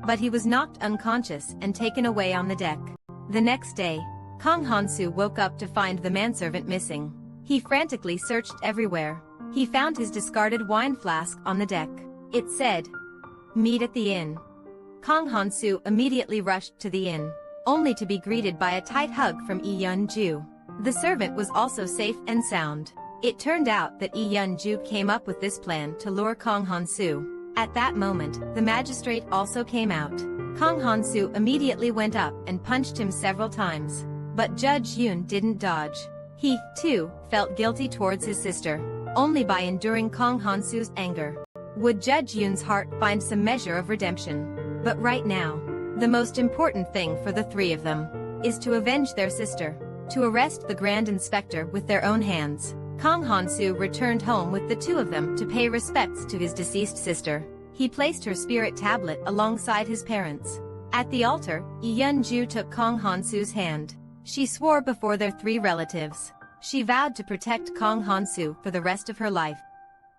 but he was knocked unconscious and taken away on the deck. The next day, Kong Hansu woke up to find the manservant missing. He frantically searched everywhere. He found his discarded wine flask on the deck. It said, "Meet at the inn." Kong Hansu immediately rushed to the inn, only to be greeted by a tight hug from Yunju. The servant was also safe and sound. It turned out that Yunju came up with this plan to lure Kong Hansu. At that moment, the magistrate also came out. Kong Hansu immediately went up and punched him several times. But Judge Yun didn't dodge. He, too, felt guilty towards his sister. Only by enduring Kong Hansu's anger would Judge Yun's heart find some measure of redemption. But right now, the most important thing for the three of them is to avenge their sister, to arrest the Grand Inspector with their own hands. Kong Hansu returned home with the two of them to pay respects to his deceased sister. He placed her spirit tablet alongside his parents. At the altar, Yunju took Kong Hansu's hand. She swore before their three relatives. She vowed to protect Kong Hansu for the rest of her life.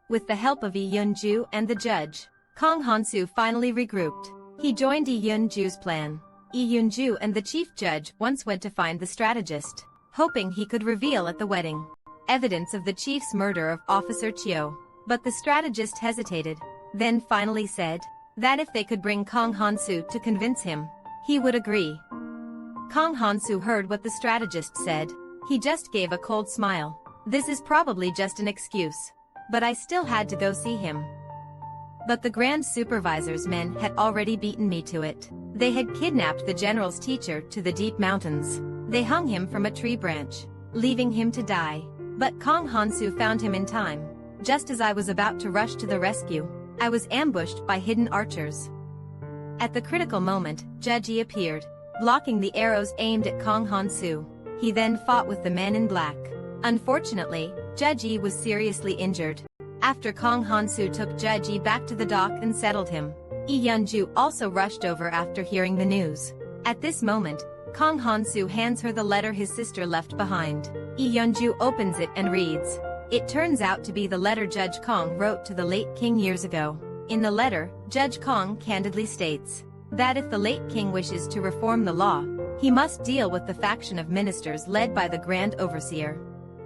With the help of Yunju and the judge, Kong Hansu finally regrouped. He joined Yunju's plan. Yunju and the chief judge once went to find the strategist, hoping he could reveal at the wedding evidence of the chief's murder of Officer Chiu. But the strategist hesitated, then finally said that if they could bring Kong Hansu to convince him, he would agree. Kong Hansu heard what the strategist said. He just gave a cold smile. This is probably just an excuse. But I still had to go see him. But the Grand Supervisor's men had already beaten me to it. They had kidnapped the general's teacher to the deep mountains. They hung him from a tree branch, leaving him to die. But Kong Hansu found him in time. Just as I was about to rush to the rescue, I was ambushed by hidden archers. At the critical moment, Judge Yi appeared, blocking the arrows aimed at Kong Hansu. He then fought with the men in black. Unfortunately, Judge Yi was seriously injured. After Kong Hansu took Judge Yi back to the dock and settled him, Yi Yunju also rushed over after hearing the news. At this moment, Kong Hansu hands her the letter his sister left behind. Yi Yunju opens it and reads. It turns out to be the letter Judge Kong wrote to the late king years ago. In the letter, Judge Kong candidly states that if the late king wishes to reform the law, he must deal with the faction of ministers led by the Grand Overseer.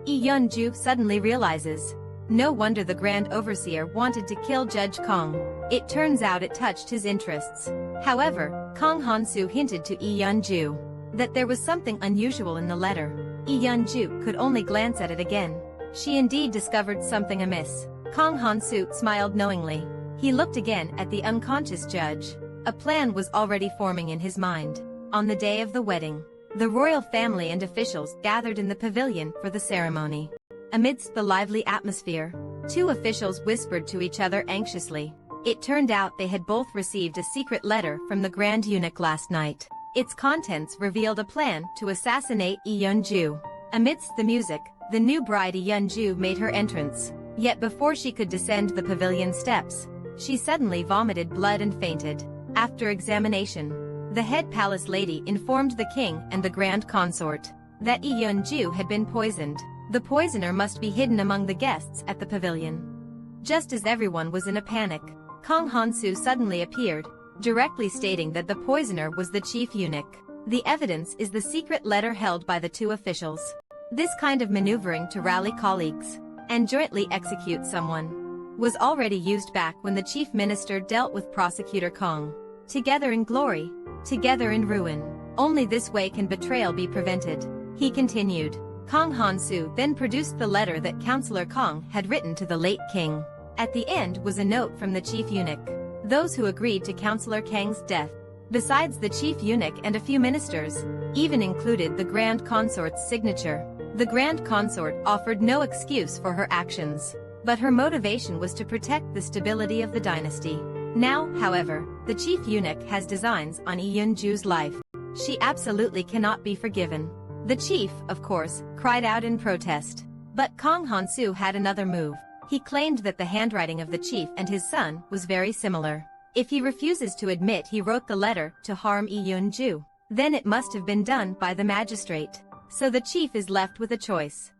Yi Yunju suddenly realizes. No wonder the Grand Overseer wanted to kill Judge Kong. It turns out it touched his interests. However, Kong Hansu hinted to Yi Yunju that there was something unusual in the letter. Yi Yunju could only glance at it again. She indeed discovered something amiss. Kong Hansu smiled knowingly. He looked again at the unconscious judge. A plan was already forming in his mind. On the day of the wedding, the royal family and officials gathered in the pavilion for the ceremony. Amidst the lively atmosphere, two officials whispered to each other anxiously. It turned out they had both received a secret letter from the Grand Eunuch last night. Its contents revealed a plan to assassinate Yi Yunju. Amidst the music, the new bride Yi Yunju made her entrance. Yet before she could descend the pavilion steps, she suddenly vomited blood and fainted. After examination, the head palace lady informed the king and the grand consort that Yi Yunju had been poisoned. The poisoner must be hidden among the guests at the pavilion. Just as everyone was in a panic, Kong Hansu suddenly appeared, directly stating that the poisoner was the chief eunuch. The evidence is the secret letter held by the two officials. This kind of maneuvering to rally colleagues and jointly execute someone was already used back when the chief minister dealt with prosecutor Kong. Together in glory, together in ruin. Only this way can betrayal be prevented. He continued. Kong Hansu then produced the letter that Counselor Kong had written to the late king. At the end was a note from the chief eunuch. Those who agreed to Counselor Kang's death, besides the chief eunuch and a few ministers, even included the grand consort's signature. The grand consort offered no excuse for her actions, but her motivation was to protect the stability of the dynasty. Now, however, the chief eunuch has designs on Yi Yunju's life. She absolutely cannot be forgiven. The chief, of course, cried out in protest. But Kong Hansu had another move. He claimed that the handwriting of the chief and his son was very similar. If he refuses to admit he wrote the letter to harm Yi Yunju, then it must have been done by the magistrate. So the chief is left with a choice.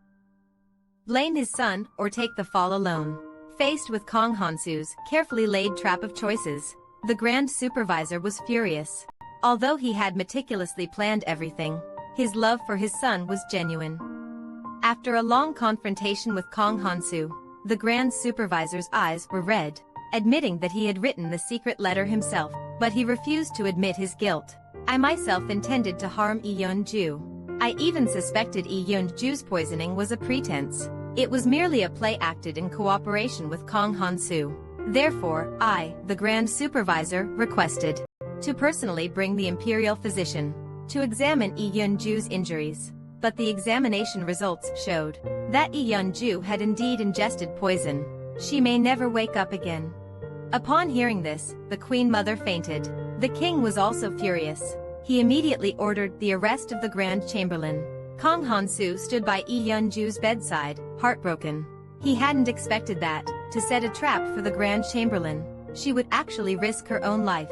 Blame his son or take the fall alone. Faced with Kong Hansu's carefully laid trap of choices, the Grand Supervisor was furious. Although he had meticulously planned everything, his love for his son was genuine. After a long confrontation with Kong Hansu, the Grand Supervisor's eyes were red, admitting that he had written the secret letter himself, but he refused to admit his guilt. I myself intended to harm Yi Yunju. I even suspected Yi Yunju's poisoning was a pretense. It was merely a play acted in cooperation with Kong Hansu. Therefore, I, the Grand Supervisor, requested to personally bring the imperial physician to examine Yi Yunju's injuries. But the examination results showed that Yi Yunju had indeed ingested poison. She may never wake up again. Upon hearing this, the Queen Mother fainted. The king was also furious. He immediately ordered the arrest of the Grand Chamberlain. Kong Hansu stood by Yi Yunju's bedside, heartbroken. He hadn't expected that, to set a trap for the Grand Chamberlain, she would actually risk her own life.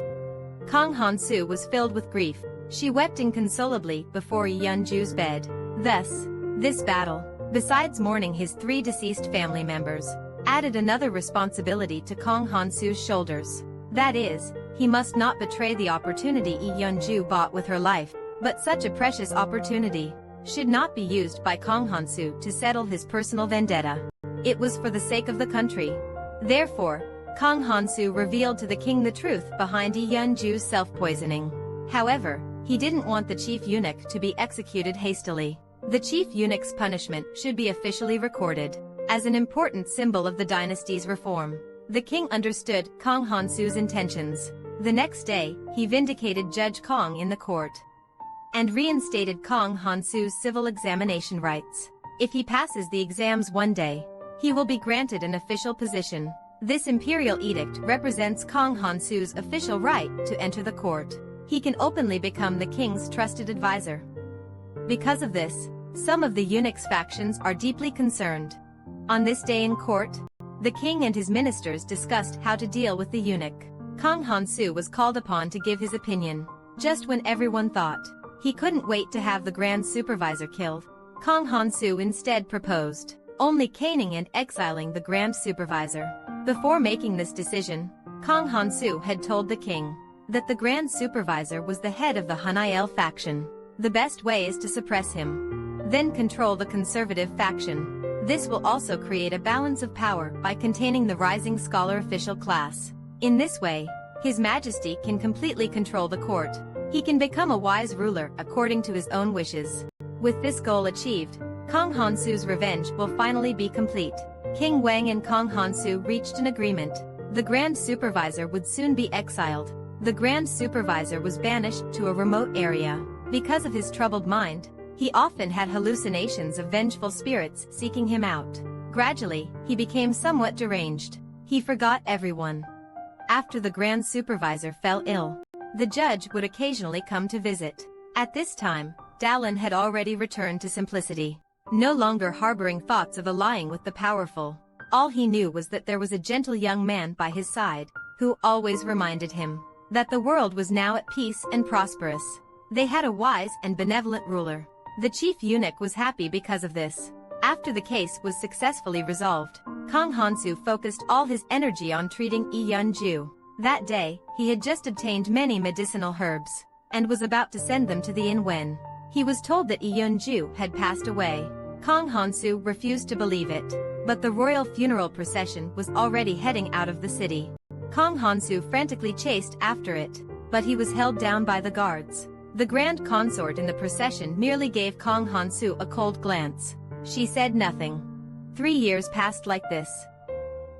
Kong Hansu was filled with grief. She wept inconsolably before Yi Yunju's bed. Thus, this battle, besides mourning his 3 deceased family members, added another responsibility to Kong Hansu's shoulders. That is, he must not betray the opportunity Yi Yunju bought with her life. But such a precious opportunity should not be used by Kong Hansu to settle his personal vendetta. It was for the sake of the country. Therefore, Kang Han-soo revealed to the king the truth behind Lee Yun-ju's self-poisoning. However, he didn't want the chief eunuch to be executed hastily. The chief eunuch's punishment should be officially recorded as an important symbol of the dynasty's reform. The king understood Kang Han-soo's intentions. The next day, he vindicated Judge Kang in the court and reinstated Kang Han-soo's civil examination rights. If he passes the exams one day, he will be granted an official position. This imperial edict represents Kang Han-soo's official right to enter the court. He can openly become the king's trusted advisor. Because of this, some of the eunuch's factions are deeply concerned. On this day in court, the king and his ministers discussed how to deal with the eunuch. Kang Han-soo was called upon to give his opinion. Just when everyone thought he couldn't wait to have the grand supervisor killed, Kang Han-soo instead proposed only caning and exiling the grand supervisor. Before making this decision, Kang Han-soo had told the king that the grand supervisor was the head of the Unveils faction. The best way is to suppress him, then control the conservative faction. This will also create a balance of power by containing the rising scholar official class. In this way, His Majesty can completely control the court. He can become a wise ruler according to his own wishes. With this goal achieved, Kang Han-soo's revenge will finally be complete. King Wang and Kang Han-soo reached an agreement. The Grand Supervisor would soon be exiled. The Grand Supervisor was banished to a remote area. Because of his troubled mind, he often had hallucinations of vengeful spirits seeking him out. Gradually, he became somewhat deranged. He forgot everyone. After the Grand Supervisor fell ill, the judge would occasionally come to visit. At this time, Dallin had already returned to simplicity, no longer harboring thoughts of allying with the powerful. All he knew was that there was a gentle young man by his side, who always reminded him that the world was now at peace and prosperous. They had a wise and benevolent ruler. The chief eunuch was happy because of this. After the case was successfully resolved, Kang Han-soo focused all his energy on treating Lee Yun-ju. That day, he had just obtained many medicinal herbs, and was about to send them to the inn when he was told that Lee Yun-ju had passed away. Kang Han-soo refused to believe it, but the royal funeral procession was already heading out of the city. Kang Han-soo frantically chased after it, but he was held down by the guards. The grand consort in the procession merely gave Kang Han-soo a cold glance. She said nothing. 3 years passed like this.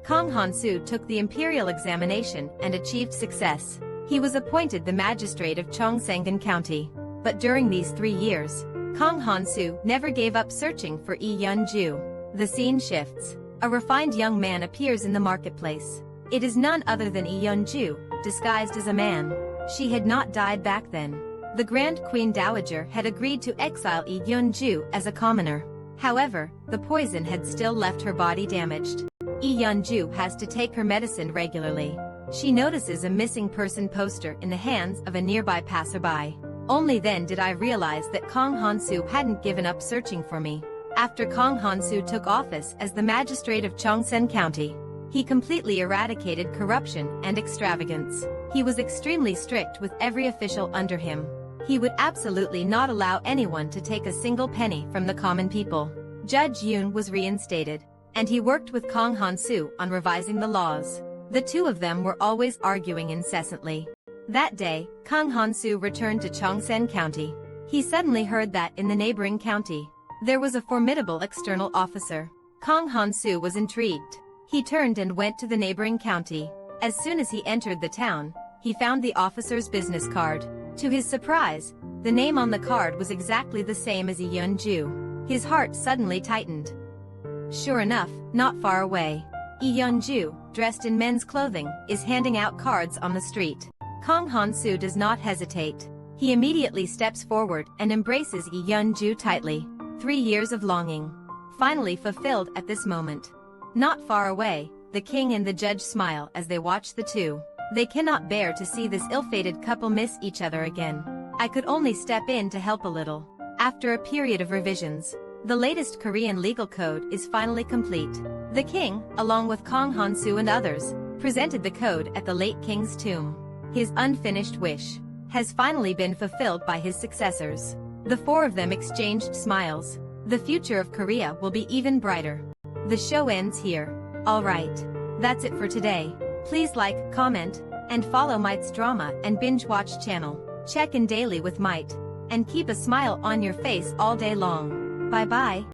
Kang Han-soo took the imperial examination and achieved success. He was appointed the magistrate of Cheongsangan County. But during these 3 years, Kang Han-soo never gave up searching for Lee Yun-ju. The scene shifts. A refined young man appears in the marketplace. It is none other than Lee Yun-ju, disguised as a man. She had not died back then. The Grand Queen Dowager had agreed to exile Lee Yun-ju as a commoner. However, the poison had still left her body damaged. Lee Yun-ju has to take her medicine regularly. She notices a missing person poster in the hands of a nearby passerby. Only then did I realize that Kang Han-soo hadn't given up searching for me. After Kang Han-soo took office as the magistrate of Cheongsan County, he completely eradicated corruption and extravagance. He was extremely strict with every official under him. He would absolutely not allow anyone to take a single penny from the common people. Judge Yoon was reinstated, and he worked with Kang Han-soo on revising the laws. The two of them were always arguing incessantly. That day, Kang Han-soo returned to Cheongsan County. He suddenly heard that in the neighboring county, there was a formidable external officer. Kang Han-soo was intrigued. He turned and went to the neighboring county. As soon as he entered the town, he found the officer's business card. To his surprise, the name on the card was exactly the same as Lee Yun-ju. His heart suddenly tightened. Sure enough, not far away, Lee Yun-ju, dressed in men's clothing, is handing out cards on the street. Kang Han-soo does not hesitate. He immediately steps forward and embraces Lee Yun-ju tightly. 3 years of longing, finally fulfilled at this moment. Not far away, the king and the judge smile as they watch the two. They cannot bear to see this ill-fated couple miss each other again. I could only step in to help a little. After a period of revisions, the latest Korean legal code is finally complete. The king, along with Kang Han-soo and others, presented the code at the late king's tomb. His unfinished wish has finally been fulfilled by his successors. The four of them exchanged smiles. The future of Korea will be even brighter. The show ends here. Alright. That's it for today. Please like, comment, and follow Mite's Drama and Binge Watch channel. Check in daily with Mite. And keep a smile on your face all day long. Bye bye.